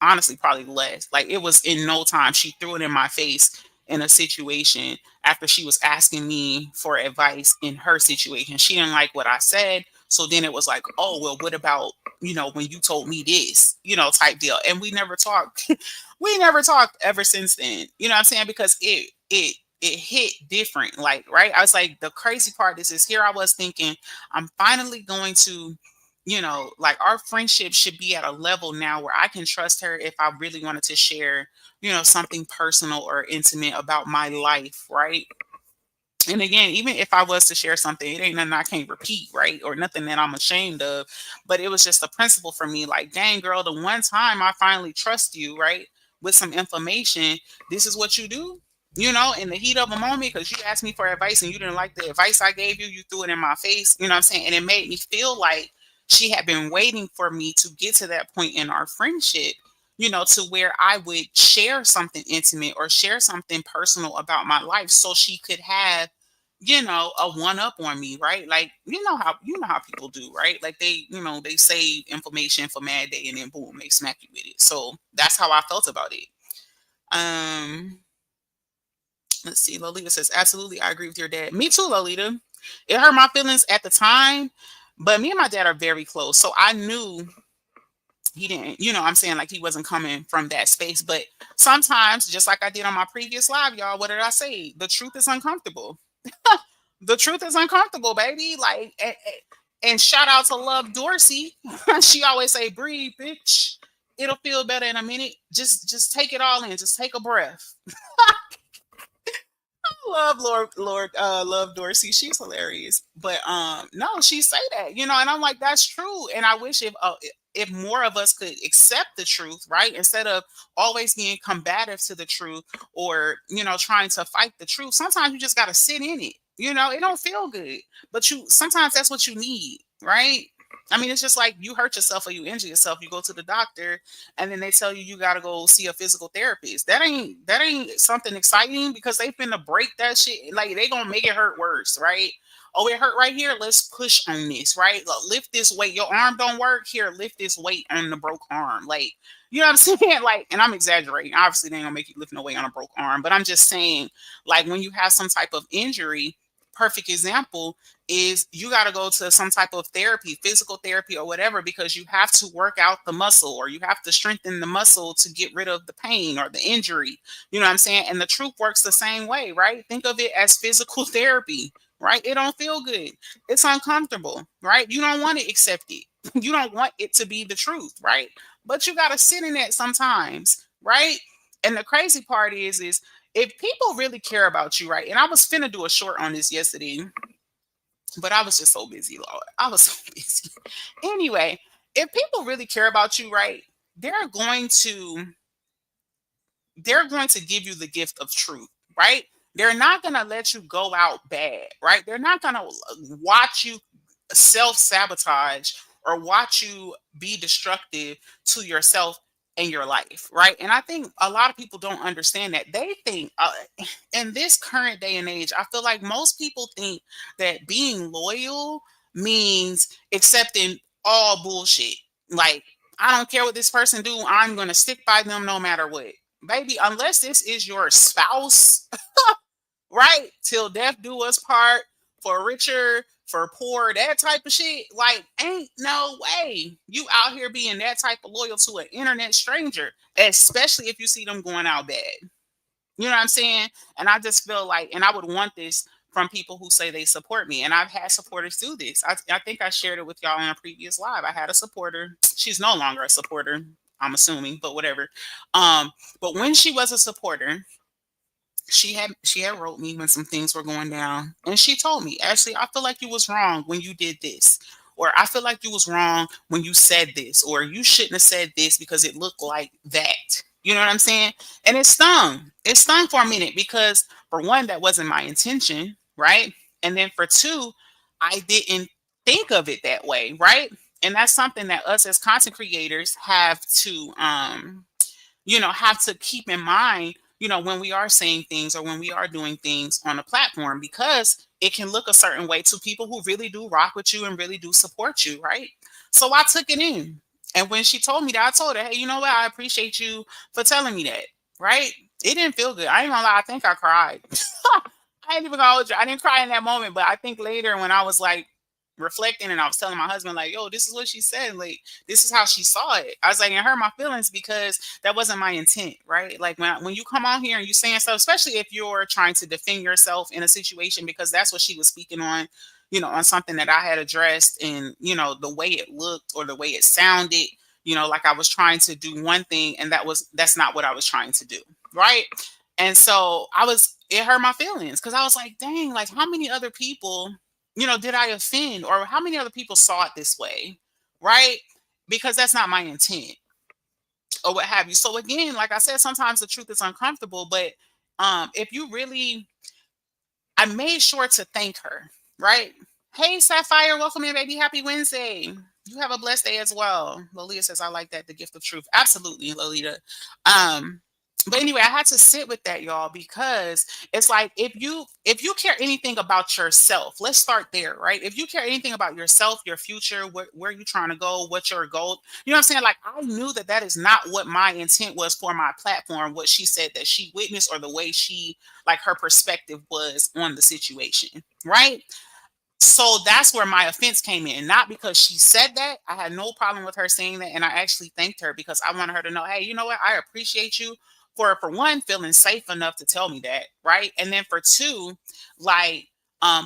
Speaker 1: honestly probably less. Like it was in no time she threw it in my face in a situation after she was asking me for advice in her situation. She didn't like what I said, so then it was like, oh well, what about when you told me this, type deal. And we never talked. We never talked ever since then, you know what I'm saying, because it hit different, like, right. I was like, the crazy part is here I was thinking I'm finally going to, like our friendship should be at a level now where I can trust her if I really wanted to share, something personal or intimate about my life, right? And again, even if I was to share something, it ain't nothing I can't repeat, right? Or nothing that I'm ashamed of. But it was just a principle for me. Like, dang, girl, the one time I finally trust you, right? With some information, this is what you do, in the heat of a moment, because you asked me for advice and you didn't like the advice I gave you, you threw it in my face, you know what I'm saying? And it made me feel like she had been waiting for me to get to that point in our friendship, to where I would share something intimate or share something personal about my life so she could have, a one up on me, right? Like, you know how people do, right? Like they save information for mad day and then boom, they smack you with it. So that's how I felt about it. Um, let's see. Lolita says, absolutely, I agree with your dad. Me too, Lolita. It hurt my feelings at the time, but me and my dad are very close. So I knew he didn't, I'm saying, like, he wasn't coming from that space. But sometimes, just like I did on my previous live, y'all, what did I say? The truth is uncomfortable. The truth is uncomfortable, baby. Like, and shout out to Love Dorsey. She always say, breathe, bitch. It'll feel better in a minute. Just take it all in. Just take a breath. Love Love Dorsey. She's hilarious. But no, she say that, and I'm like, that's true. And I wish if more of us could accept the truth, right? Instead of always being combative to the truth or, trying to fight the truth. Sometimes you just gotta sit in it. It don't feel good. But sometimes that's what you need, right? I mean, it's just like you hurt yourself or you injure yourself, you go to the doctor and then they tell you got to go see a physical therapist. That ain't something exciting because they finna break that shit. Like they gonna make it hurt worse, right? Oh, it hurt right here. Let's push on this, right? Look, lift this weight. Your arm don't work. Here, lift this weight on the broke arm. Like, you know what I'm saying? Like, and I'm exaggerating. Obviously, they ain't gonna make you lift no weight on a broke arm, but I'm just saying, like, when you have some type of injury, perfect example is you got to go to some type of therapy, physical therapy or whatever, because you have to work out the muscle or you have to strengthen the muscle to get rid of the pain or the injury. You know what I'm saying? And the truth works the same way, right? Think of it as physical therapy, right? It don't feel good. It's uncomfortable, right? You don't want to accept it. You don't want it to be the truth, right? But you got to sit in it sometimes, right? And the crazy part is if people really care about you, right? And I was finna do a short on this yesterday, but I was just so busy, Lord. I was so busy. Anyway, if people really care about you, right, they're going to they're going to give you the gift of truth, right? They're not going to let you go out bad, right? They're not going to watch you self sabotage or watch you be destructive to yourself and your life, right? And I think a lot of people don't understand that. They think in this current day and age, I feel like most people think that being loyal means accepting all bullshit. Like, I don't care what this person do, I'm gonna stick by them no matter what. Baby, unless this is your spouse, right? Till death do us part, for richer, for poor, that type of shit. Like, ain't no way you out here being that type of loyal to an internet stranger, especially if you see them going out bad. You know what I'm saying? And I just feel like, and I would want this from people who say they support me. And I've had supporters do this. I think I shared it with y'all in a previous live. I had a supporter. She's no longer a supporter, I'm assuming, but whatever. Um, but when she was a supporter, she had wrote me when some things were going down, and she told me, Ashley, I feel like you was wrong when you did this, or I feel like you was wrong when you said this, or you shouldn't have said this because it looked like that. You know what I'm saying? And it stung for a minute, because for one, that wasn't my intention, right? And then for two, I didn't think of it that way, right? And that's something that us as content creators have to have to keep in mind, when we are saying things or when we are doing things on a platform, because it can look a certain way to people who really do rock with you and really do support you, right? So I took it in. And when she told me that, I told her, hey, you know what? I appreciate you for telling me that, right? It didn't feel good. I ain't gonna lie, I think I cried. I ain't even gonna hold you. I didn't cry in that moment, but I think later when I was like reflecting and I was telling my husband, like, yo, this is what she said. Like, this is how she saw it. I was like, it hurt my feelings because that wasn't my intent, right? Like when you come on here and you saying stuff, especially if you're trying to defend yourself in a situation, because that's what she was speaking on, on something that I had addressed, and, the way it looked or the way it sounded, like I was trying to do one thing, and that's not what I was trying to do. Right. And so it hurt my feelings, because I was like, dang, like how many other people, did I offend, or how many other people saw it this way? Right. Because that's not my intent, or what have you. So again, like I said, sometimes the truth is uncomfortable, but if you really, I made sure to thank her, right? Hey, Sapphire, welcome in, baby. Happy Wednesday. You have a blessed day as well. Lolita says, I like that, the gift of truth. Absolutely, Lolita. Um, but anyway, I had to sit with that, y'all, because it's like, if you care anything about yourself, let's start there, right? If you care anything about yourself, your future, where you're trying to go, what's your goal, you know what I'm saying? Like, I knew that that is not what my intent was for my platform, what she said that she witnessed, or the way she, like, her perspective was on the situation, right? So that's where my offense came in. Not because she said that. I had no problem with her saying that. And I actually thanked her, because I wanted her to know, hey, you know what? I appreciate you for one, feeling safe enough to tell me that. Right. And then for two, like,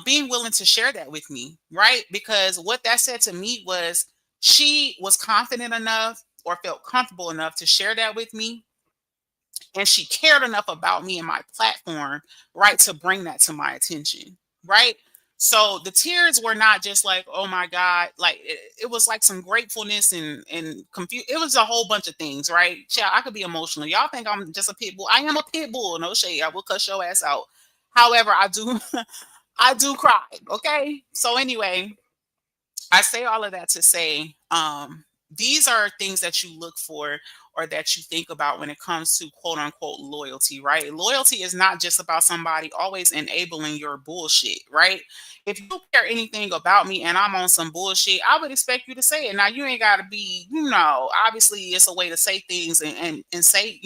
Speaker 1: being willing to share that with me. Right. Because what that said to me was, she was confident enough or felt comfortable enough to share that with me, and she cared enough about me and my platform, right, to bring that to my attention, right? So the tears were not just like, oh my God, like it was like some gratefulness and confuse. It was a whole bunch of things, right? Yeah, I could be emotional. Y'all think I'm just a pit bull? I am a pit bull. No shade. I will cuss your ass out. However, I do, I do cry. Okay. So anyway, I say all of that to say, these are things that you look for, or that you think about when it comes to quote unquote loyalty, right? Loyalty is not just about somebody always enabling your bullshit, right? If you care anything about me and I'm on some bullshit, I would expect you to say it. Now, you ain't got to be, obviously it's a way to say things, and say,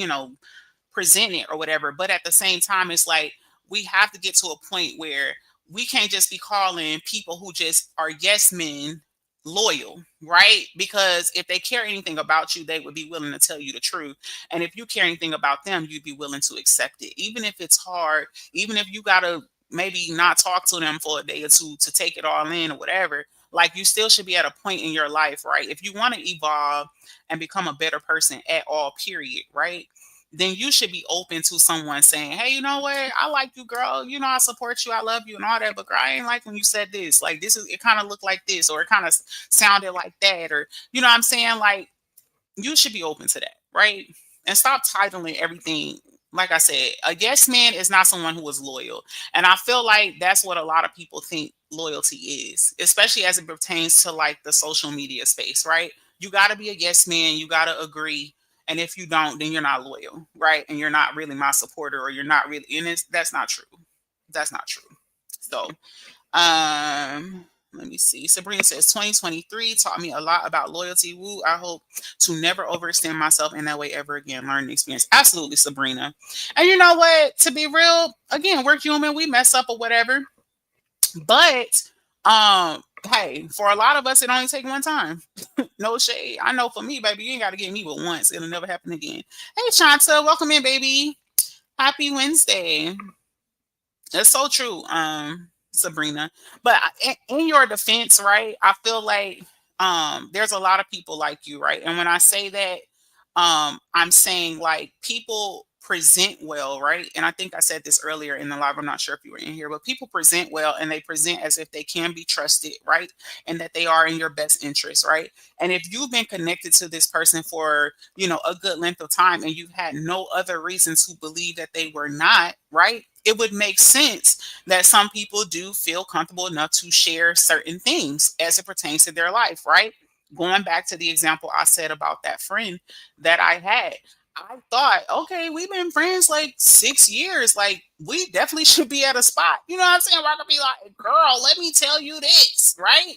Speaker 1: present it or whatever. But at the same time, it's like, we have to get to a point where we can't just be calling people who just are yes men loyal, right? Because if they care anything about you, they would be willing to tell you the truth. And if you care anything about them, you'd be willing to accept it, even if it's hard, even if you gotta maybe not talk to them for a day or two to take it all in or whatever. Like, you still should be at a point in your life, right? If you want to evolve and become a better person at all, period, right? Then you should be open to someone saying, hey, you know what? I like you, girl. I support you. I love you and all that. But girl, I ain't like when you said this. Like, it kind of looked like this, or it kind of sounded like that. Or, you know what I'm saying? Like, you should be open to that, right? And stop titling everything. Like I said, a yes man is not someone who is loyal. And I feel like that's what a lot of people think loyalty is, especially as it pertains to like the social media space, right? You got to be a yes man. You got to agree. And if you don't, then you're not loyal, right? And you're not really my supporter, or you're not really, that's not true. That's not true. So, Let me see. Sabrina says 2023 taught me a lot about loyalty. Woo. I hope to never overextend myself in that way ever again. Learning experience. Absolutely, Sabrina. And you know what? To be real, again, we're human. We mess up or whatever. But hey, for a lot of us, it only take one time. No shade. I know for me, baby, you ain't got to get me but once. It'll never happen again. Hey, Shanta, welcome in, baby. Happy Wednesday. That's so true, Sabrina. But in your defense, right? I feel like there's a lot of people like you, right? And when I say that, I'm saying like people present well, right? And I think I said this earlier in the live. I'm not sure if you were in here, but people present well and they present as if they can be trusted, right? And that they are in your best interest, right? And if you've been connected to this person for, a good length of time and you've had no other reason to believe that they were not, right? It would make sense that some people do feel comfortable enough to share certain things as it pertains to their life, right? Going back to the example I said about that friend that I had, I thought, okay, we've been friends like 6 years. Like, we definitely should be at a spot. You know what I'm saying? Where I could be like, girl, let me tell you this, right?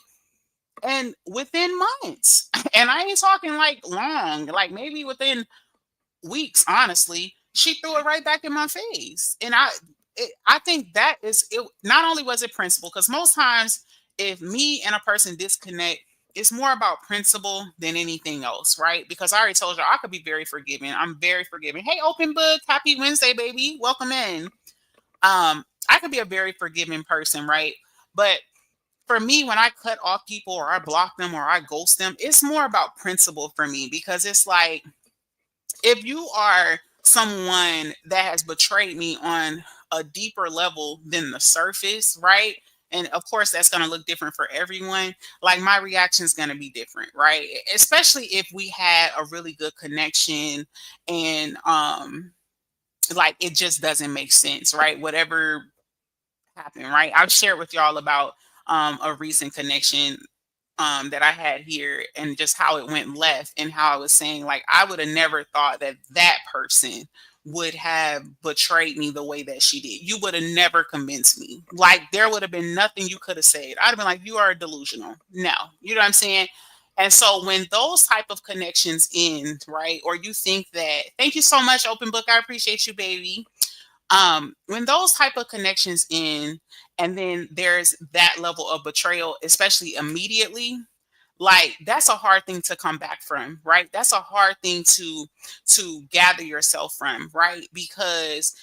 Speaker 1: And within months, and I ain't talking like long, like maybe within weeks, honestly, she threw it right back in my face. And I think that is it. Not only was it principle, because most times if me and a person disconnect, it's more about principle than anything else, right? Because I already told you I could be very forgiving. I'm very forgiving. Hey, open book, happy Wednesday, baby. Welcome in. I could be a very forgiving person, right? But for me, when I cut off people or I block them or I ghost them, it's more about principle for me because it's like if you are someone that has betrayed me on a deeper level than the surface, right? And of course, that's going to look different for everyone. Like my reaction is going to be different, right? Especially if we had a really good connection and like it just doesn't make sense, right? Whatever happened, right? I've shared with y'all about a recent connection that I had here and just how it went left and how I was saying like I would have never thought that that person would have betrayed me the way that she did. You would have never convinced me. Like there would have been nothing you could have said. I'd have been like, you are delusional. No, you know what I'm saying? And so when those type of connections end, right? Or you think that, thank you so much, Open Book. I appreciate you, baby. When those type of connections end and then there's that level of betrayal, especially immediately, like that's a hard thing to come back from, right? That's a hard thing to gather yourself from, right? Because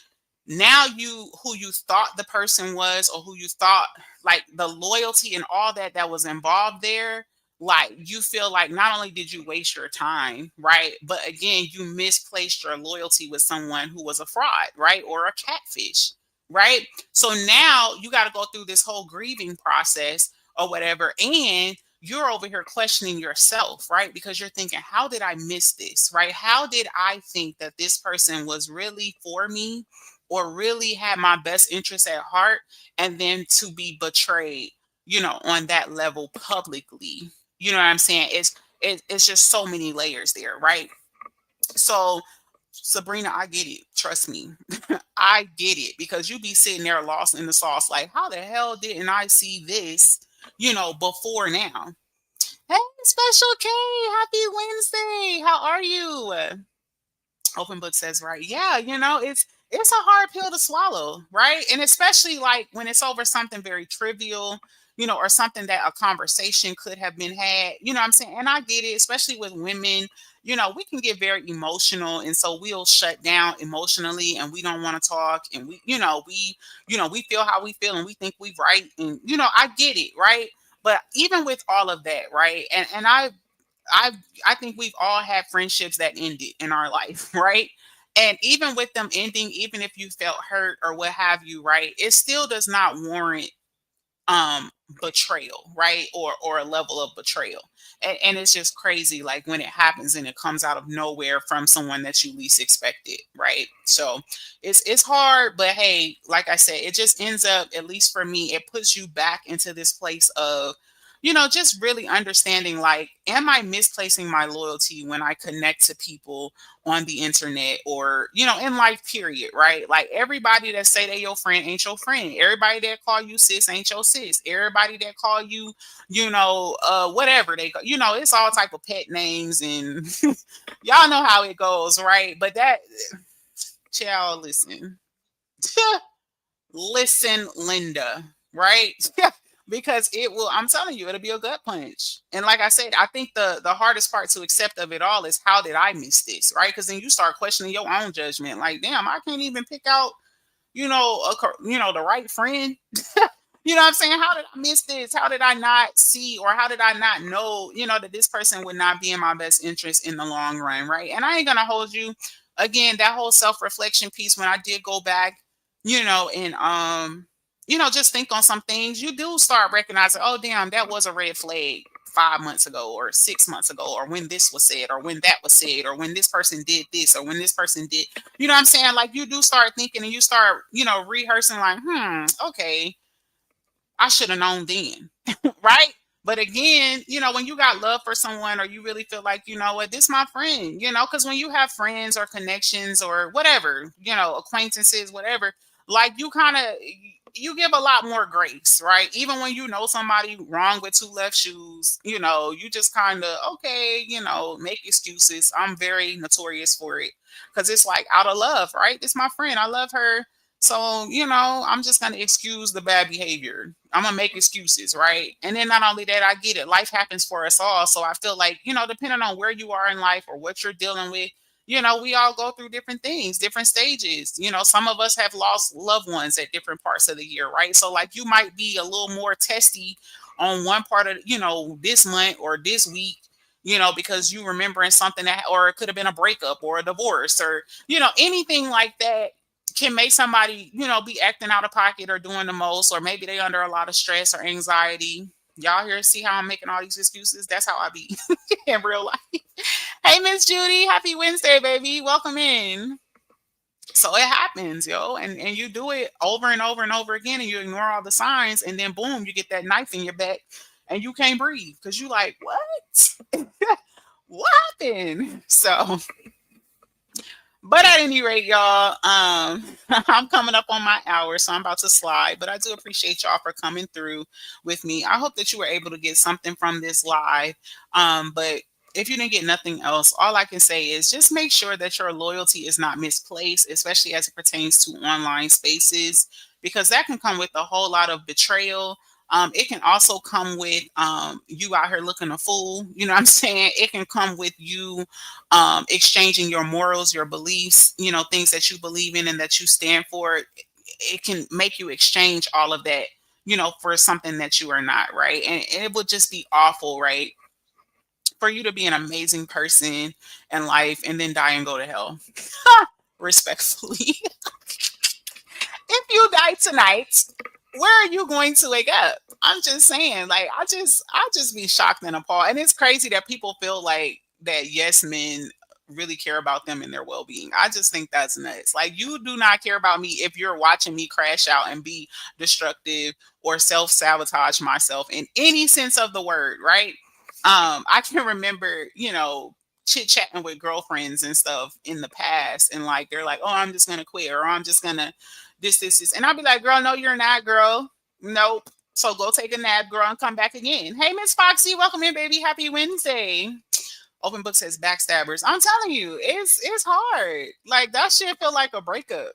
Speaker 1: now you who you thought the person was or who you thought like the loyalty and all that was involved there, like you feel like not only did you waste your time, right, but again you misplaced your loyalty with someone who was a fraud, right, or a catfish, right? So now you got to go through this whole grieving process or whatever, and you're over here questioning yourself, right? Because you're thinking, how did I miss this, right? How did I think that this person was really for me or really had my best interest at heart, and then to be betrayed, on that level publicly. You know what I'm saying? It's just so many layers there, right? So Sabrina, I get it. Trust me. I get it because you be sitting there lost in the sauce, like, how the hell didn't I see this, before now? Hey, Special K, happy Wednesday. How are you? Open Book says, right. Yeah, it's a hard pill to swallow, right? And especially like when it's over something very trivial, or something that a conversation could have been had, what I'm saying? And I get it, especially with women, we can get very emotional. And so we'll shut down emotionally and we don't want to talk. And we feel how we feel and we think we're right. And, I get it, right? But even with all of that, right? And I I think we've all had friendships that ended in our life, right? And even with them ending, even if you felt hurt or what have you, right? It still does not warrant um betrayal, right? Or a level of betrayal. And it's just crazy like when it happens and it comes out of nowhere from someone that you least expected, right? So it's hard, but hey, like I said, it just ends up, at least for me, it puts you back into this place of just really understanding, like, am I misplacing my loyalty when I connect to people on the internet, or, in life, period, right? Like, everybody that say they your friend ain't your friend. Everybody that call you sis ain't your sis. Everybody that call you, whatever they go, it's all type of pet names, and y'all know how it goes, right? But that, child, listen. Listen, Linda, right? Because it will, I'm telling you, it'll be a gut punch. And like I said, I think the hardest part to accept of it all is, how did I miss this, right? Because then you start questioning your own judgment. Like, damn, I can't even pick out, the right friend. You know what I'm saying? How did I miss this? How did I not see, or how did I not know, that this person would not be in my best interest in the long run, right? And I ain't gonna hold you. Again, that whole self-reflection piece, when I did go back, and just think on some things, you do start recognizing, oh damn, that was a red flag 5 months ago, or 6 months ago, or when this was said, or when that was said, or when this person did this, or when this person did, you know what I'm saying? Like, you do start thinking, and you start, rehearsing, like, okay, I should have known then, right? But again, when you got love for someone, or you really feel like, you know what, this my friend, because when you have friends or connections or whatever, acquaintances, whatever, like, you kind of, you give a lot more grace, right? Even when you know somebody wrong with two left shoes, you just kind of, okay, make excuses. I'm very notorious for it, because it's like, out of love, right? This my friend. I love her. So, I'm just going to excuse the bad behavior. I'm going to make excuses, right? And then not only that, I get it. Life happens for us all. So I feel like, depending on where you are in life or what you're dealing with, we all go through different things, different stages. Some of us have lost loved ones at different parts of the year, right? So, like, you might be a little more testy on one part of, this month or this week, because you remembering something that, or it could have been a breakup or a divorce, or, anything like that can make somebody, be acting out of pocket or doing the most, or maybe they under a lot of stress or anxiety. Y'all here see how I'm making all these excuses? That's how I be in real life. Hey, Miss Judy, happy Wednesday, baby. Welcome in. So it happens, yo, and you do it over and over and over again, and you ignore all the signs, and then boom, you get that knife in your back, and you can't breathe because you like, what? What happened? So, but at any rate, y'all, I'm coming up on my hour, so I'm about to slide. But I do appreciate y'all for coming through with me. I hope that you were able to get something from this live. But if you didn't get nothing else, all I can say is, just make sure that your loyalty is not misplaced, especially as it pertains to online spaces, because that can come with a whole lot of betrayal. It can also come with, you out here looking a fool. You know what I'm saying? It can come with you exchanging your morals, your beliefs, things that you believe in and that you stand for. It can make you exchange all of that, for something that you are not, right? And it would just be awful, right? For you to be an amazing person in life and then die and go to hell. Respectfully. If you die tonight, where are you going to wake up? I'm just saying, like, I just be shocked and appalled. And it's crazy that people feel like that yes men really care about them and their well-being. I just think that's nuts. Like, you do not care about me if you're watching me crash out and be destructive or self-sabotage myself in any sense of the word, right? I can remember, chit chatting with girlfriends and stuff in the past, and like they're like, "Oh, I'm just gonna quit," or "I'm just gonna this," and I'll be like, "Girl, no, you're not, girl. Nope. So go take a nap, girl, and come back again." Hey, Miss Foxy, welcome in, baby. Happy Wednesday. Open book says backstabbers. I'm telling you, it's hard. Like, that shit feel like a breakup.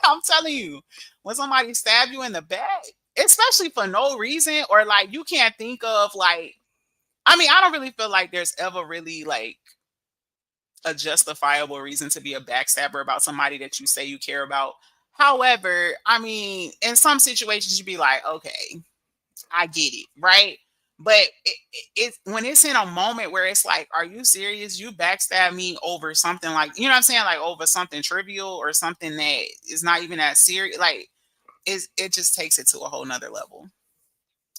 Speaker 1: I'm telling you, when somebody stab you in the back, especially for no reason, or like you can't think of, like, I mean, I don't really feel like there's ever really like a justifiable reason to be a backstabber about somebody that you say you care about. However, I mean, in some situations you'd be like, okay, I get it, right? But it's when it's in a moment where it's like, are you serious? You backstab me over something, like, you know what I'm saying? Like, over something trivial or something that is not even that serious. Like, it just takes it to a whole nother level.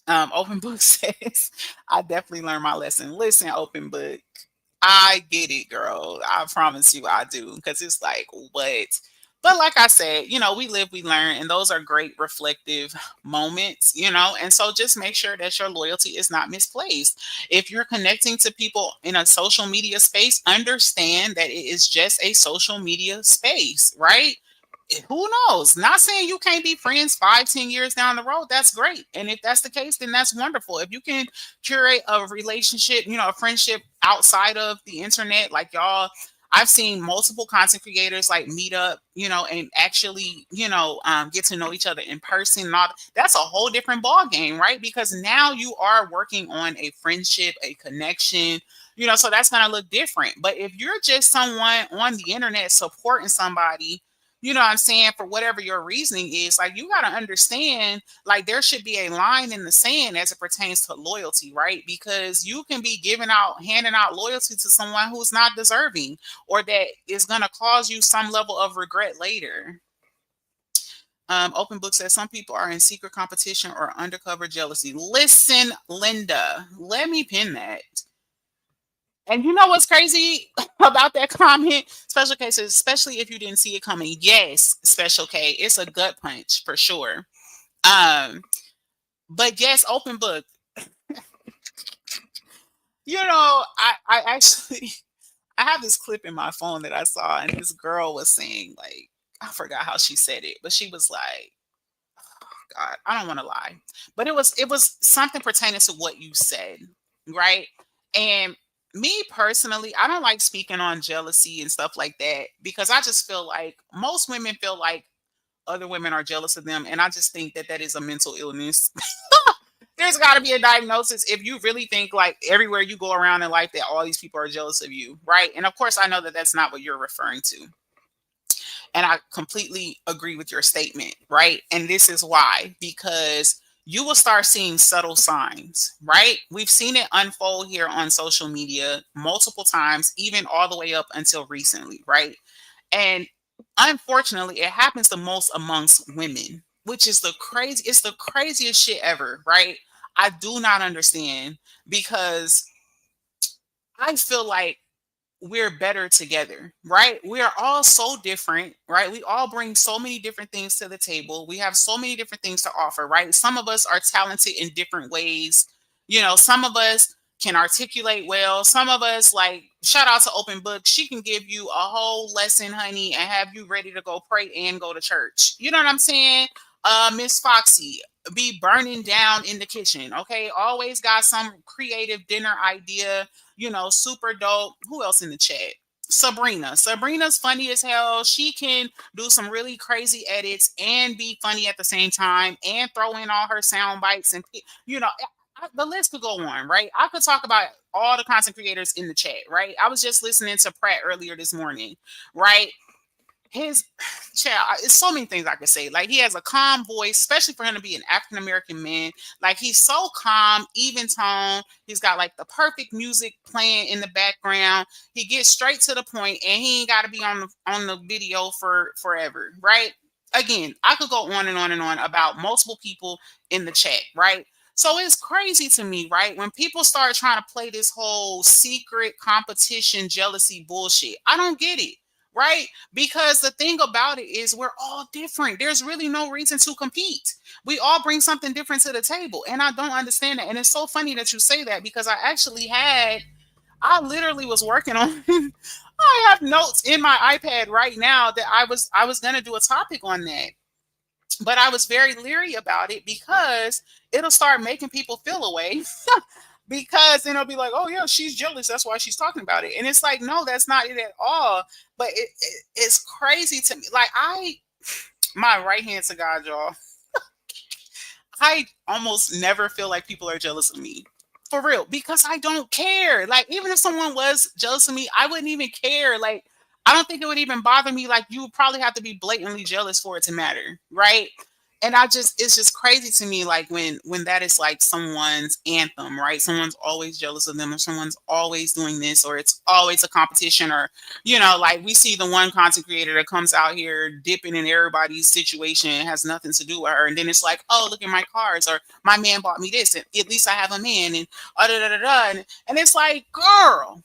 Speaker 1: Open book says, I definitely learned my lesson. Listen, open book. I get it, girl. I promise you I do. Because it's like, what? But like I said, we live, we learn, and those are great reflective moments, and so just make sure that your loyalty is not misplaced. If you're connecting to people in a social media space, understand that it is just a social media space, right? Who knows? Not saying you can't be friends 5, 10 years down the road. That's great. And if that's the case, then that's wonderful. If you can curate a relationship, a friendship outside of the internet, like y'all, I've seen multiple content creators like meet up, and actually, get to know each other in person. And all, that's a whole different ball game, right? Because now you are working on a friendship, a connection, so that's going to look different. But if you're just someone on the internet supporting somebody, what I'm saying, for whatever your reasoning is, like, you got to understand, like, there should be a line in the sand as it pertains to loyalty, right? Because you can be handing out loyalty to someone who's not deserving, or that is going to cause you some level of regret later. Open Book says some people are in secret competition or undercover jealousy. Listen, Linda, let me pin that. And you know what's crazy about that comment? Special cases, especially if you didn't see it coming. Yes, Special K, it's a gut punch for sure. But yes, Open Book. I actually I have this clip in my phone that I saw, and this girl was saying, like, I forgot how she said it, but she was like, God, I don't want to lie, but it was something pertaining to what you said, right? And me personally, I don't like speaking on jealousy and stuff like that, because I just feel like most women feel like other women are jealous of them, and I just think that that is a mental illness. There's got to be a diagnosis if you really think, like, everywhere you go around in life that all these people are jealous of you, right? And of course, I know that that's not what you're referring to. And I completely agree with your statement, right? And this is why, because you will start seeing subtle signs, right? We've seen it unfold here on social media multiple times, even all the way up until recently, right? And unfortunately, it happens the most amongst women, which is it's the craziest shit ever, right? I do not understand, because I feel like we're better together, right? We are all so different, right? We all bring so many different things to the table. We have so many different things to offer, right? Some of us are talented in different ways. Some of us can articulate well. Some of us, like, shout out to Open Book. She can give you a whole lesson, honey, and have you ready to go pray and go to church. You know what I'm saying? Miss Foxy, be burning down in the kitchen. Okay. Always got some creative dinner idea, super dope. Who else in the chat? Sabrina. Sabrina's funny as hell. She can do some really crazy edits and be funny at the same time, and throw in all her sound bites, and the list could go on, right? I could talk about all the content creators in the chat, right? I was just listening to Pratt earlier this morning, right? His child, it's so many things I could say. Like, he has a calm voice, especially for him to be an African American man. Like, he's so calm, even tone. He's got, like, the perfect music playing in the background. He gets straight to the point, and he ain't got to be on the video for forever, right? Again, I could go on and on and on about multiple people in the chat, right? So it's crazy to me, right? When people start trying to play this whole secret competition, jealousy bullshit, I don't get it, right? Because the thing about it is, we're all different. There's really no reason to compete. We all bring something different to the table. And I don't understand that. And it's so funny that you say that, because I literally was working on I have notes in my iPad right now that I was gonna do a topic on that. But I was very leery about it, because it'll start making people feel away. Because then it'll be like, oh yeah, she's jealous, that's why she's talking about it. And it's like, no, that's not it at all. But it's crazy to me. Like, my right hand to God, y'all, I almost never feel like people are jealous of me, for real, because I don't care. Like, even if someone was jealous of me, I wouldn't even care. Like, I don't think it would even bother me. Like, you would probably have to be blatantly jealous for it to matter, right? And it's just crazy to me, like, when that is like someone's anthem, right? Someone's always jealous of them, or someone's always doing this, or it's always a competition, or like, we see the one content creator that comes out here dipping in everybody's situation, has nothing to do with her, and then it's like, oh, look at my cars, or my man bought me this, and at least I have a man, and da da da da, and it's like, girl,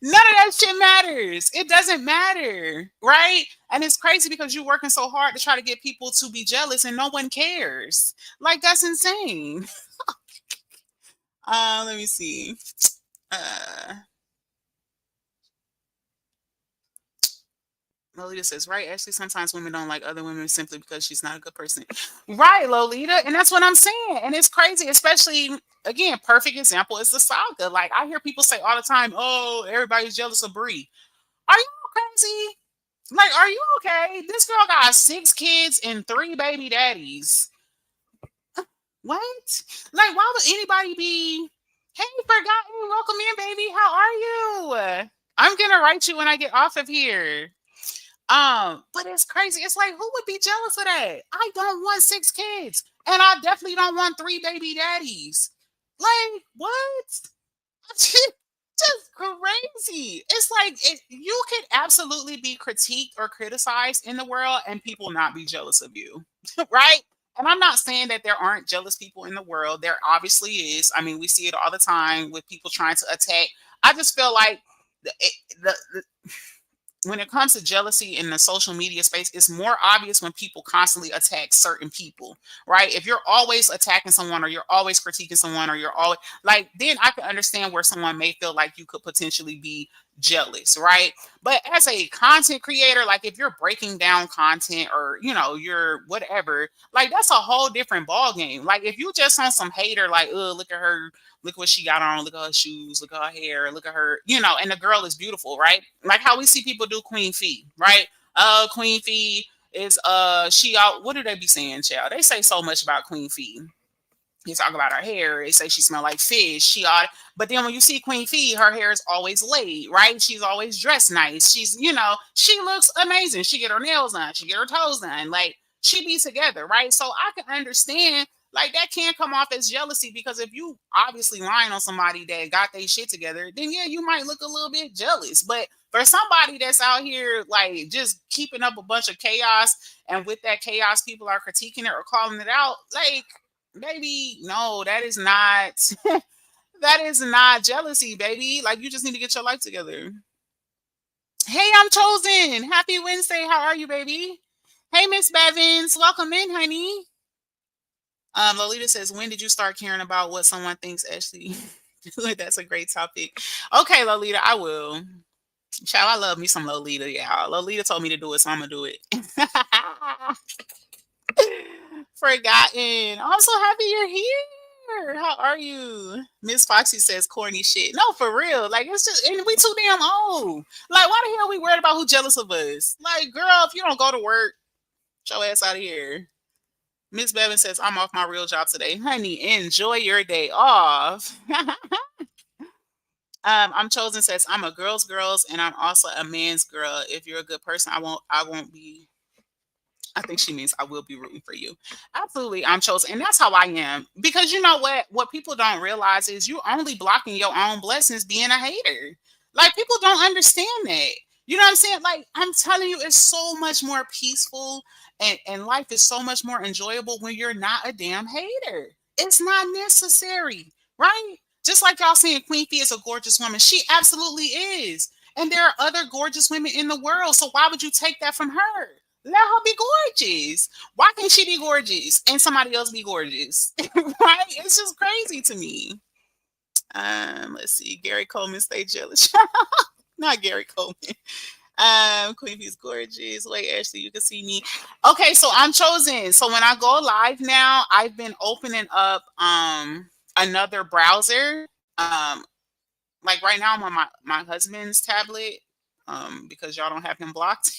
Speaker 1: None of that shit matters. It doesn't matter, right? And it's crazy because you're working so hard to try to get people to be jealous and no one cares. Like that's insane. Let me see. Uh Lolita says, right, Ashley, sometimes women don't like other women simply because she's not a good person. Right, Lolita. And that's what I'm saying. And it's crazy, especially again, perfect example is the saga. Like I hear people say all the time, oh, everybody's jealous of Brie. Are you crazy? Like, are you okay? This girl got 6 kids and 3 baby daddies. What? Like, why would anybody be? Hey, forgotten. Welcome in, baby. How are you? I'm gonna write you when I get off of here. But it's crazy. It's like, who would be jealous of that? I don't want 6 kids, and I definitely don't want 3 baby daddies. Like, what? Just crazy. It's like you could absolutely be critiqued or criticized in the world, and people not be jealous of you, right? And I'm not saying that there aren't jealous people in the world. There obviously is. I mean, we see it all the time with people trying to attack. I just feel like the when it comes to jealousy in the social media space, it's more obvious when people constantly attack certain people, right? If you're always attacking someone or you're always critiquing someone or you're always like, then I can understand where someone may feel like you could potentially be jealous, right? But as a content creator, like if you're breaking down content or you're whatever, like that's a whole different ball game. Like if you just on some hater, like, oh, look at her, look what she got on, look at her shoes, look at her hair, look at her, and the girl is beautiful, right? Like how we see people do Queen Fee, right? Queen Fee is she out, what do they be saying, child? They say so much about Queen Fee. You talk about her hair. They say she smell like fish. She ought, but then when you see Queen Fee, her hair is always laid, right? She's always dressed nice. She looks amazing. She get her nails done. She get her toes done. Like she be together, right? So I can understand. Like that can come off as jealousy because if you obviously lying on somebody that got their shit together, then yeah, you might look a little bit jealous. But for somebody that's out here like just keeping up a bunch of chaos, and with that chaos, people are critiquing it or calling it out, like baby, no, that is not that is not jealousy, baby. Like you just need to get your life together. Hey, I'm chosen. Happy Wednesday. How are you, baby? Hey, Miss Bevins, welcome in, honey. Lolita says, when did you start caring about what someone thinks, Ashley? That's a great topic. Okay, Lolita, I will. Child, I love me some Lolita, yeah. Lolita told me to do it, so I'm gonna do it. Forgotten. I'm so happy you're here. How are you? Miss Foxy says corny shit. No, for real. Like it's just, and we too damn old. Like why the hell we worried about who jealous of us? Like girl, if you don't go to work, get your ass out of here. Miss Bevan says I'm off my real job today, honey. Enjoy your day off. I'm chosen says I'm a girl's, and I'm also a man's girl. If you're a good person, I won't be. I think she means I will be rooting for you. Absolutely, I'm chosen. And that's how I am. Because you know what? What people don't realize is you only blocking your own blessings being a hater. Like people don't understand that. You know what I'm saying? Like I'm telling you, it's so much more peaceful and life is so much more enjoyable when you're not a damn hater. It's not necessary, right? Just like y'all saying Queen Fee is a gorgeous woman. She absolutely is. And there are other gorgeous women in the world. So why would you take that from her? Let her be gorgeous. Why can't she be gorgeous and somebody else be gorgeous? Right? It's just crazy to me. Let's see. Gary Coleman, stay jealous. Not Gary Coleman. Queen Bee's gorgeous. Wait, Ashley, you can see me. Okay, so I'm chosen. So when I go live now, I've been opening up another browser. Like right now I'm on my husband's tablet. Because y'all don't have him blocked.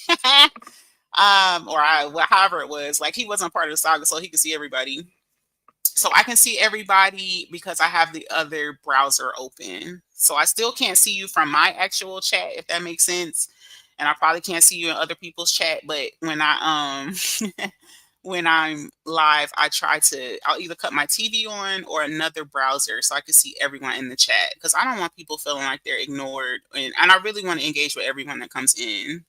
Speaker 1: However it was, like he wasn't part of the saga, so he could see everybody. So I can see everybody because I have the other browser open. So I still can't see you from my actual chat, if that makes sense. And I probably can't see you in other people's chat. But when I when I'm live, I'll either cut my TV on or another browser so I can see everyone in the chat. Because I don't want people feeling like they're ignored. And I really want to engage with everyone that comes in.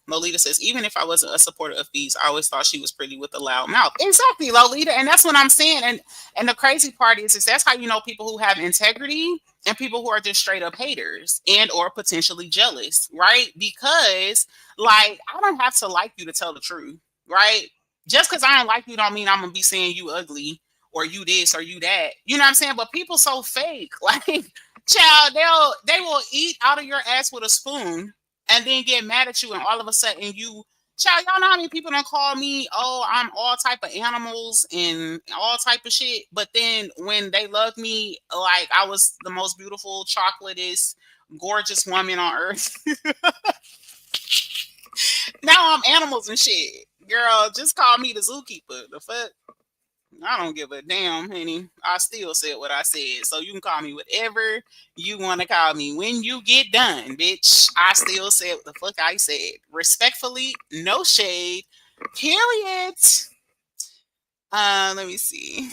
Speaker 1: Lolita says, even if I wasn't a supporter of fees, I always thought she was pretty with a loud mouth. Exactly, Lolita, and that's what I'm saying. And the crazy part is that's how you know people who have integrity and people who are just straight up haters and or potentially jealous, right? Because like I don't have to like you to tell the truth, right? Just because I don't like you don't mean I'm gonna be saying you ugly or you this or you that. You know what I'm saying? But people so fake, like child, they will eat out of your ass with a spoon and then get mad at you and all of a sudden you child, y'all know how many people don't call me, oh, I'm all type of animals and all type of shit. But then when they love me, like I was the most beautiful, chocolatest, gorgeous woman on earth. Now I'm animals and shit. Girl, just call me the zookeeper. The fuck? I don't give a damn, honey. I still said what I said. So you can call me whatever you want to call me. When you get done, bitch, I still said what the fuck I said. Respectfully, no shade. Period. Let me see.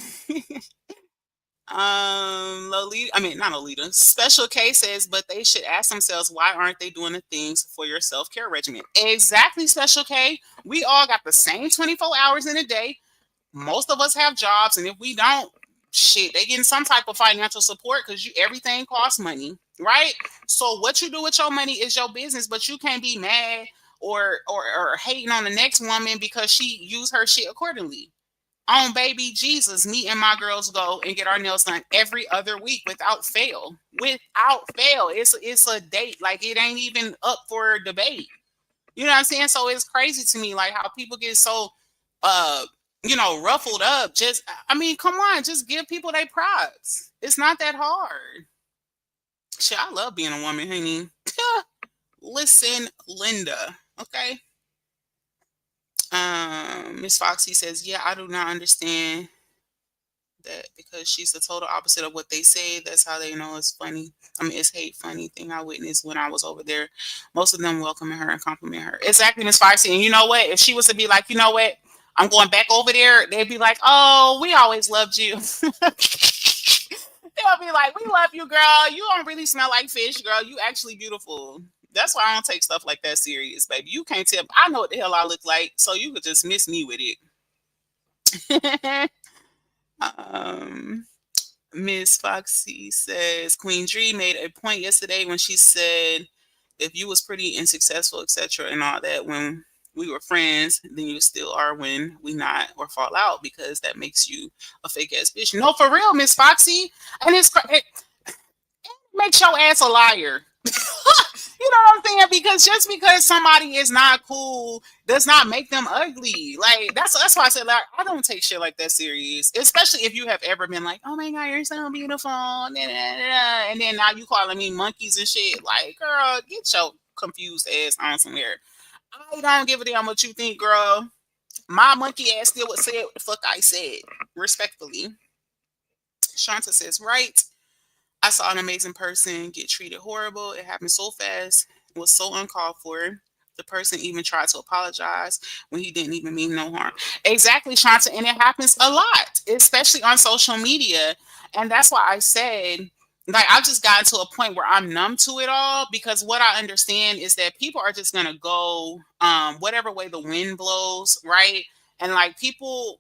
Speaker 1: Lolita, I mean not Lolita. Special K says, but they should ask themselves why aren't they doing the things for your self-care regimen? Exactly, Special K. We all got the same 24 hours in a day. Most of us have jobs, and if we don't, shit, they getting some type of financial support because you everything costs money, right? So what you do with your money is your business, but you can't be mad or hating on the next woman because she used her shit accordingly. On baby Jesus, me and my girls go and get our nails done every other week without fail. Without fail. It's a date. Like it ain't even up for debate. You know what I'm saying? So it's crazy to me, like how people get so, uh, ruffled up. Just, I mean, come on, just give people their props. It's not that hard. Shit, I love being a woman, honey. Listen, Linda. Okay. Miss Foxy says, yeah, I do not understand that because she's the total opposite of what they say. That's how they know it's funny. I mean, it's hate funny thing I witnessed when I was over there. Most of them welcoming her and compliment her. Exactly, Miss Foxy. And you know what? If she was to be like, you know what? I'm going back over there, they'd be like, oh, we always loved you. They'll be like, we love you, girl. You don't really smell like fish, girl. You actually beautiful. That's why I don't take stuff like that serious, baby. You can't tell. I know what the hell I look like, so you could just miss me with it. um, Miss Foxy says Queen Dree made a point yesterday when she said if you was pretty and successful, etc., and all that when we were friends, then you still are when we not or fall out because that makes you a fake ass bitch. No, for real, Miss Foxy, and it makes your ass a liar. You know what I'm saying? Because just because somebody is not cool does not make them ugly. Like that's why I said like I don't take shit like that serious. Especially if you have ever been like, oh my god, you're so beautiful, and then now you calling me monkeys and shit. Like, girl, get your confused ass on somewhere. I don't give a damn what you think, girl. My monkey ass still would say what the fuck I said. Respectfully. Shanta says, right. I saw an amazing person get treated horrible. It happened so fast. It was so uncalled for. The person even tried to apologize when he didn't even mean no harm. Exactly, Shanta. And it happens a lot, especially on social media. And that's why I said, like, I've just gotten to a point where I'm numb to it all because what I understand is that people are just going to go whatever way the wind blows, right? And like people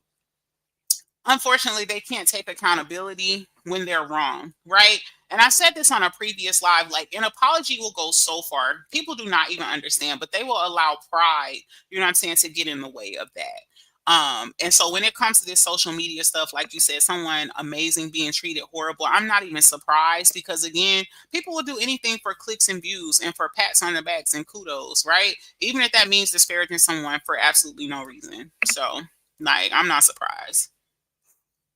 Speaker 1: unfortunately they can't take accountability when they're wrong, right? And I said this on a previous live, like an apology will go so far. People do not even understand, but they will allow pride, you know what I'm saying, to get in the way of that. And so when it comes to this social media stuff, like you said, someone amazing being treated horrible, I'm not even surprised because again, people will do anything for clicks and views and for pats on the backs and kudos, right? Even if that means disparaging someone for absolutely no reason. So like I'm not surprised.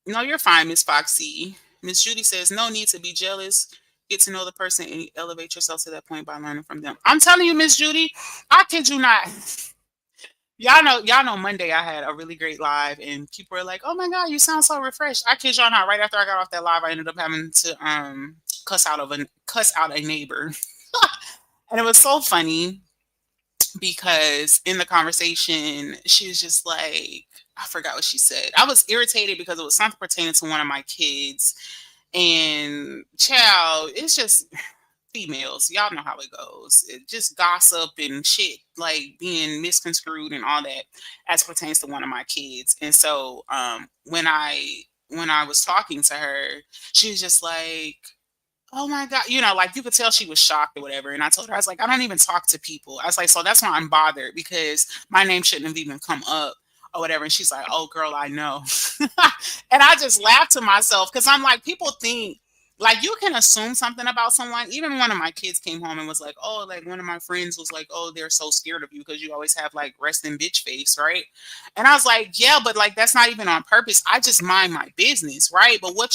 Speaker 1: No, you're fine, Miss Foxy. Miss Judy says, no need to be jealous. Get to know the person and elevate yourself to that point by learning from them. I'm telling you, Miss Judy, I kid you not. Y'all know Monday I had a really great live and people were like, oh my God, you sound so refreshed. I kid y'all not. Right after I got off that live, I ended up having to cuss out a neighbor. And it was so funny because in the conversation, she was just like, I forgot what she said. I was irritated because it was something pertaining to one of my kids. And child, it's just females, y'all know how it goes. It just gossip and shit, like being misconstrued and all that, as pertains to one of my kids. And so, when I was talking to her, she was just like, "Oh my god," like you could tell she was shocked or whatever. And I told her, I was like, "I don't even talk to people." I was like, "So that's why I'm bothered, because my name shouldn't have even come up or whatever." And she's like, "Oh girl, I know." And I just laughed to myself, because I'm like, people think, like, you can assume something about someone. Even one of my kids came home and was like, "Oh, like one of my friends was like, oh, they're so scared of you because you always have like resting bitch face, right?" And I was like, "Yeah, but like that's not even on purpose. I just mind my business, right?" But what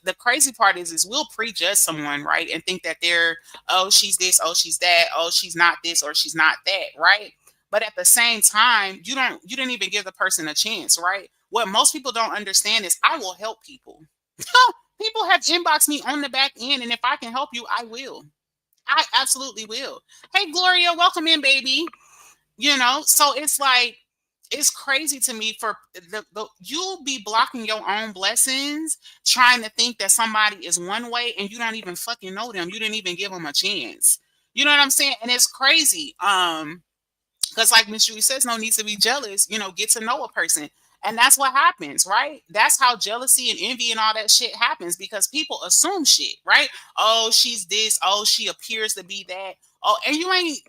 Speaker 1: the crazy part is we'll prejudge someone, right? And think that they're, oh, she's this, oh, she's that, oh, she's not this, or she's not that, right? But at the same time, you didn't even give the person a chance, right? What most people don't understand is I will help people. People have inboxed me on the back end, and if I can help you, I will. I absolutely will. Hey, Gloria, welcome in, baby. So it's like, it's crazy to me for you'll be blocking your own blessings, trying to think that somebody is one way and you don't even fucking know them. You didn't even give them a chance. You know what I'm saying? And it's crazy. Because like Miss Julie says, no need to be jealous, get to know a person. And that's what happens, right? That's how jealousy and envy and all that shit happens, because people assume shit, right? Oh, she's this, oh, she appears to be that. Oh, and you ain't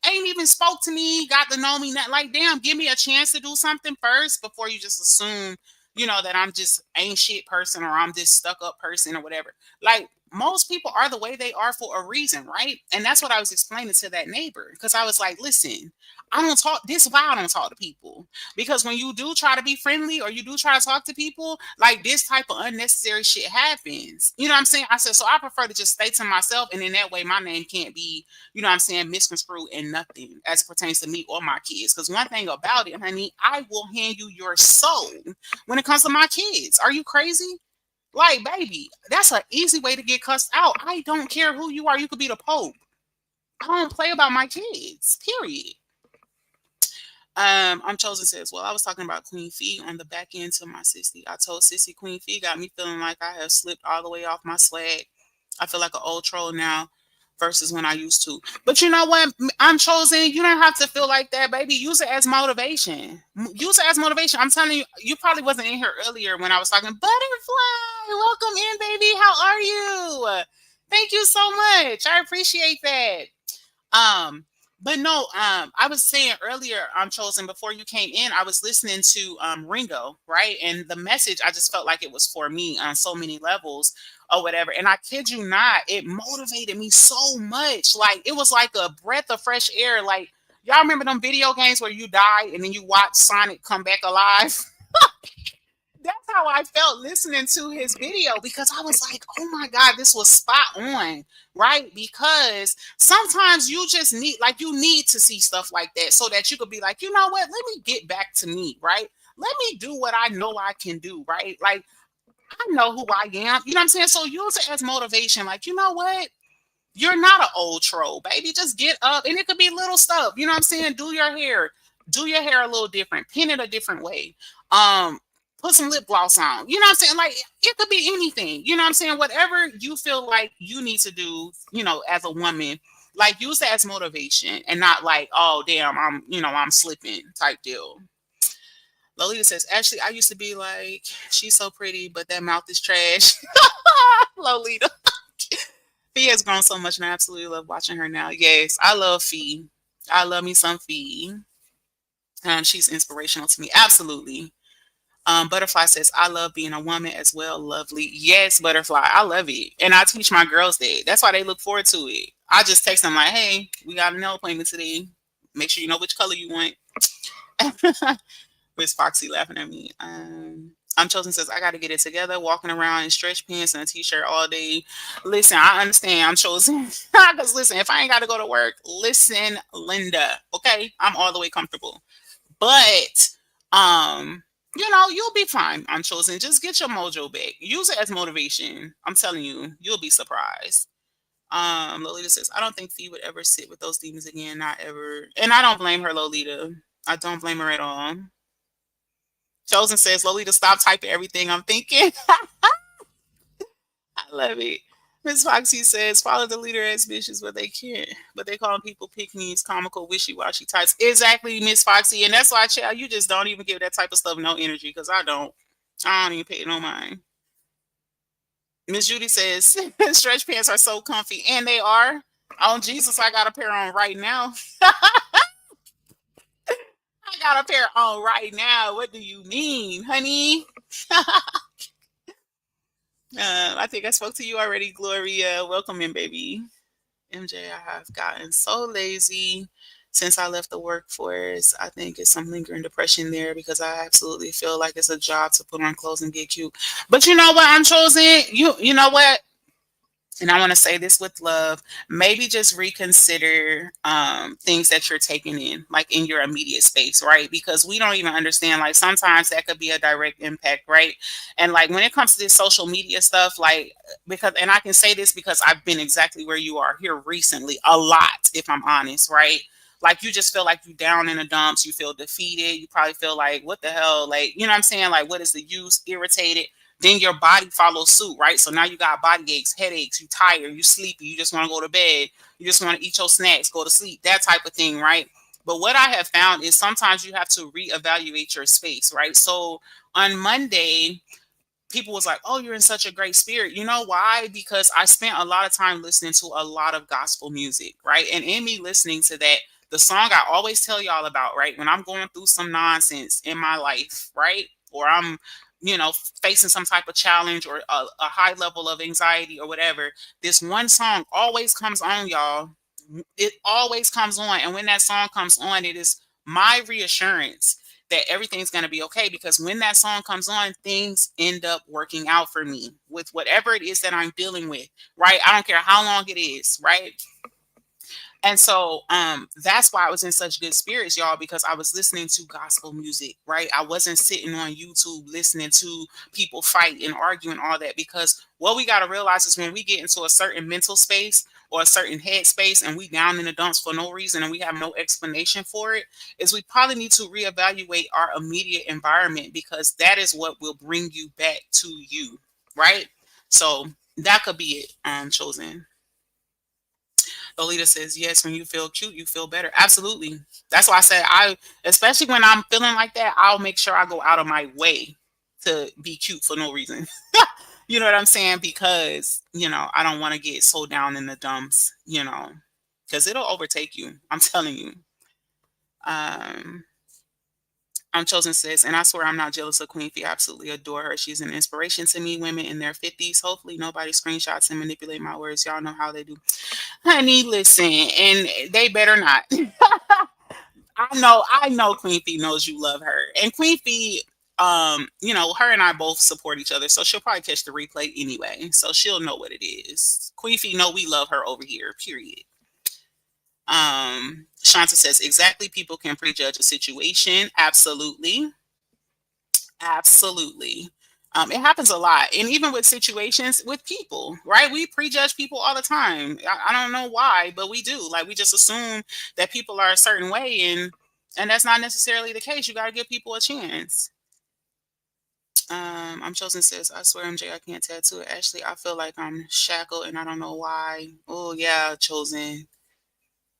Speaker 1: even spoke to me, got to know me. Not like, damn, give me a chance to do something first before you just assume, that I'm just ain't shit person, or I'm this stuck up person or whatever. Like, most people are the way they are for a reason, right? And that's what I was explaining to that neighbor, because I was like, listen, I don't talk. This is why I don't talk to people, because when you do try to be friendly or you do try to talk to people, like this type of unnecessary shit happens. You know what I'm saying? I said, so I prefer to just stay to myself, and in that way, my name can't be, what I'm saying, misconstrued in nothing as it pertains to me or my kids. Because one thing about it, honey, I will hand you your soul when it comes to my kids. Are you crazy? Like, baby, that's an easy way to get cussed out. I don't care who you are. You could be the Pope. I don't play about my kids. Period. I'm chosen says, well, I was talking about Queen Fee on the back end to my sissy. I told sissy Queen Fee got me feeling like I have slipped all the way off my swag. I feel like an old troll now versus when I used to. But you know what? I'm chosen. You don't have to feel like that, baby. Use it as motivation. Use it as motivation. I'm telling you, you probably wasn't in here earlier when I was talking. Butterfly, welcome in, baby. How are you? Thank you so much. I appreciate that. Um, but no, I was saying earlier, I'm chosen before you came in, I was listening to Ringo, right? And the message, I just felt like it was for me on so many levels or whatever. And I kid you not, it motivated me so much. Like, it was like a breath of fresh air. Like, y'all remember them video games where you die and then you watch Sonic come back alive? That's how I felt listening to his video, because I was like, oh my God, this was spot on, right? Because sometimes you just need, like, you need to see stuff like that so that you could be like, you know what, let me get back to me, right? Let me do what I know I can do, right? Like, I know who I am, you know what I'm saying? So use it as motivation, like, you know what? You're not an old troll, baby. Just get up. And it could be little stuff. You know what I'm saying? Do your hair. Do your hair a little different. Pin it a different way. Um, Put some lip gloss on. You know what I'm saying? Like, it could be anything. You know what I'm saying? Whatever you feel like you need to do, as a woman, like, use that as motivation and not like, oh damn, I'm slipping type deal. Lolita says, actually, I used to be like, she's so pretty, but that mouth is trash. Lolita. Fee has grown so much, and I absolutely love watching her now. Yes, I love Fee. I love me some Fee. She's inspirational to me. Absolutely. Butterfly says, I love being a woman as well. Lovely. Yes, Butterfly. I love it. And I teach my girls that. That's why they look forward to it. I just text them like, hey, we got a nail appointment today. Make sure you know which color you want. Where's Foxy laughing at me? I'm chosen says, I got to get it together. Walking around in stretch pants and a t-shirt all day. Listen, I understand. I'm chosen. Because listen, if I ain't got to go to work, listen, Linda. Okay, I'm all the way comfortable. But you'll be fine. I'm chosen. Just get your mojo back. Use it as motivation. I'm telling you, you'll be surprised. Lolita says, I don't think Fee would ever sit with those demons again. Not ever. And I don't blame her, Lolita. I don't blame her at all. Chosen says, Lolita, stop typing everything I'm thinking. I love it. Miss Foxy says, follow the leader as bitches, but they can't. But they calling people pick me's comical, wishy washy types. Exactly, Miss Foxy. And that's why, child, you just don't even give that type of stuff no energy because I don't. I don't even pay it no mind. Miss Judy says, stretch pants are so comfy. And they are. Oh, Jesus, I got a pair on right now. I got a pair on right now. What do you mean, honey? I think I spoke to you already, Gloria. Welcome in, baby. MJ, I have gotten so lazy since I left the workforce. I think it's some lingering depression there because I absolutely feel like it's a job to put on clothes and get cute. But you know what? I'm chosen. You know what? And I want to say this with love, maybe just reconsider things that you're taking in, like in your immediate space, right? Because we don't even understand, like sometimes that could be a direct impact, right? And like when it comes to this social media stuff, like, because, and I can say this because I've been exactly where you are here recently, a lot, if I'm honest, right? Like you just feel like you down in the dumps, you feel defeated, you probably feel like, what the hell? Like, you know what I'm saying? Like, what is the use? Irritated, then your body follows suit, right? So now you got body aches, headaches, you tired, you sleepy, you just want to go to bed, you just want to eat your snacks, go to sleep, that type of thing, right? But what I have found is sometimes you have to reevaluate your space, right? So on Monday, people was like, "Oh, you're in such a great spirit." You know why? Because I spent a lot of time listening to a lot of gospel music, right? And in me listening to that, the song I always tell y'all about, right? When I'm going through some nonsense in my life, right? Or I'm, facing some type of challenge or a high level of anxiety or whatever, this one song always comes on, y'all. It always comes on. And when that song comes on, it is my reassurance that everything's going to be okay, because when that song comes on, things end up working out for me with whatever it is that I'm dealing with, right? I don't care how long it is, right? And so that's why I was in such good spirits, y'all, because I was listening to gospel music, right? I wasn't sitting on YouTube listening to people fight and argue and all that, because what we got to realize is when we get into a certain mental space or a certain head space and we down in the dumps for no reason and we have no explanation for it, is we probably need to reevaluate our immediate environment, because that is what will bring you back to you, right? So that could be it, chosen. Lolita says, yes, when you feel cute, you feel better. Absolutely. That's why I said especially when I'm feeling like that, I'll make sure I go out of my way to be cute for no reason. You know what I'm saying? Because, I don't want to get so down in the dumps, because it'll overtake you. I'm telling you. Um, I'm chosen says, and I swear I'm not jealous of Queen Fee. I absolutely adore her. She's an inspiration to me. Women in their 50s. Hopefully nobody screenshots and manipulate my words. Y'all know how they do. Honey, listen, and they better not. I know Queen Fee knows you love her. And Queen Fee, her and I both support each other, so she'll probably catch the replay anyway. So she'll know what it is. Queen Fee know we love her over here, period. Shanta says, exactly, people can prejudge a situation. Absolutely. Absolutely. It happens a lot. And even with situations with people, right? We prejudge people all the time. I don't know why, but we do. Like we just assume that people are a certain way, and that's not necessarily the case. You gotta give people a chance. I'm chosen says, I swear MJ, I can't tattoo it. Actually, I feel like I'm shackled and I don't know why. Oh yeah, chosen.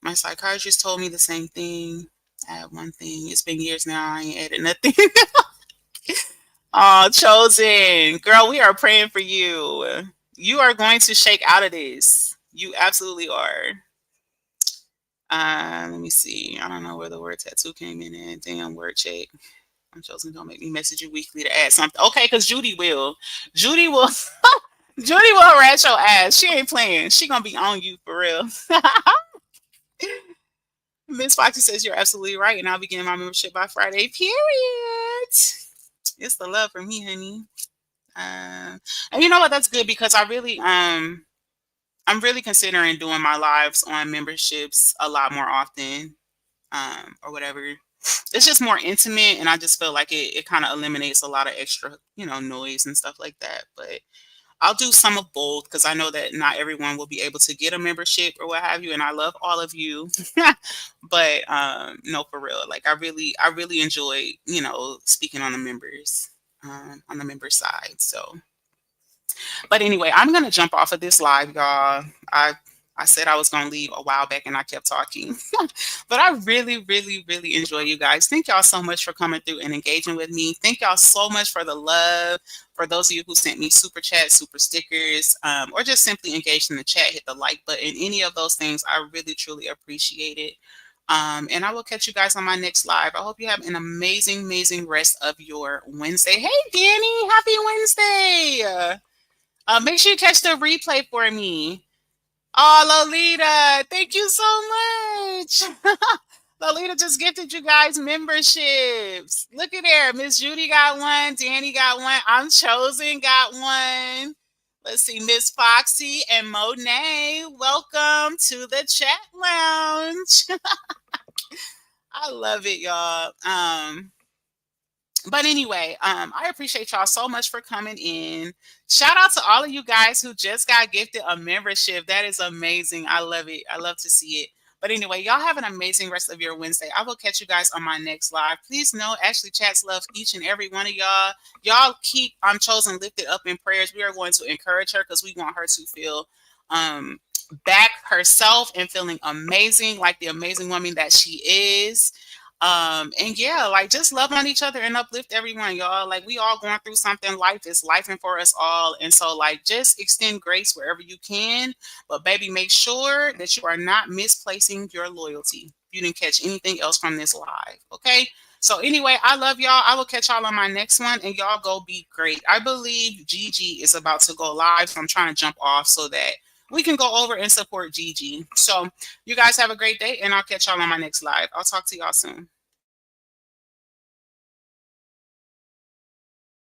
Speaker 1: My psychiatrist told me the same thing. I have one thing. It's been years now. I ain't added nothing. Oh, chosen girl, we are praying for you. You are going to shake out of this. You absolutely are. Let me see. I don't know where the word tattoo came in at. Damn, word check. I'm chosen. Don't make me message you weekly to add something. Okay, because Judy will. Judy will. Judy will rat your ass. She ain't playing. She gonna be on you for real. Miss Foxy says you're absolutely right, and I'll be getting my membership by Friday. Period. It's the love for me, honey. And you know what? That's good because I'm really considering doing my lives on memberships a lot more often, or whatever. It's just more intimate, and I just feel like it kind of eliminates a lot of extra, noise and stuff like that. But I'll do some of both because I know that not everyone will be able to get a membership or what have you, and I love all of you. But no, for real, like I really enjoy, speaking on the members, on the member side. So But anyway, I'm gonna jump off of this live, y'all. I said I was gonna leave a while back and I kept talking. But I really, really, really enjoy you guys. Thank y'all so much for coming through and engaging with me. Thank y'all so much for the love. For those of you who sent me super chats, super stickers, or just simply engaged in the chat, hit the like button, any of those things, I really, truly appreciate it. And I will catch you guys on my next live. I hope you have an amazing, amazing rest of your Wednesday. Hey, Danny, happy Wednesday. Make sure you catch the replay for me. Oh, Lolita, thank you so much. Lolita just gifted you guys memberships. Look at there. Miss Judy got one. Danny got one. I'm Chosen got one. Let's see. Miss Foxy and Monet, welcome to the chat lounge. I love it, y'all. But anyway, I appreciate y'all so much for coming in. Shout out to all of you guys who just got gifted a membership. That is amazing. I love it. I love to see it. But anyway, y'all have an amazing rest of your Wednesday. I will catch you guys on my next live. Please know Ashley Chats loves each and every one of y'all. Y'all keep I'm Chosen lifted up in prayers. We are going to encourage her because we want her to feel back herself and feeling amazing, like the amazing woman that she is. And yeah, like just love on each other and uplift everyone, y'all. Like we all going through something. Life is life and for us all. And so like just extend grace wherever you can. But baby, make sure that you are not misplacing your loyalty. You didn't catch anything else from this live. Okay. So anyway, I love y'all. I will catch y'all on my next one and y'all go be great. I believe Gigi is about to go live. So I'm trying to jump off so that we can go over and support Gigi. So you guys have a great day and I'll catch y'all on my next live. I'll talk to y'all soon.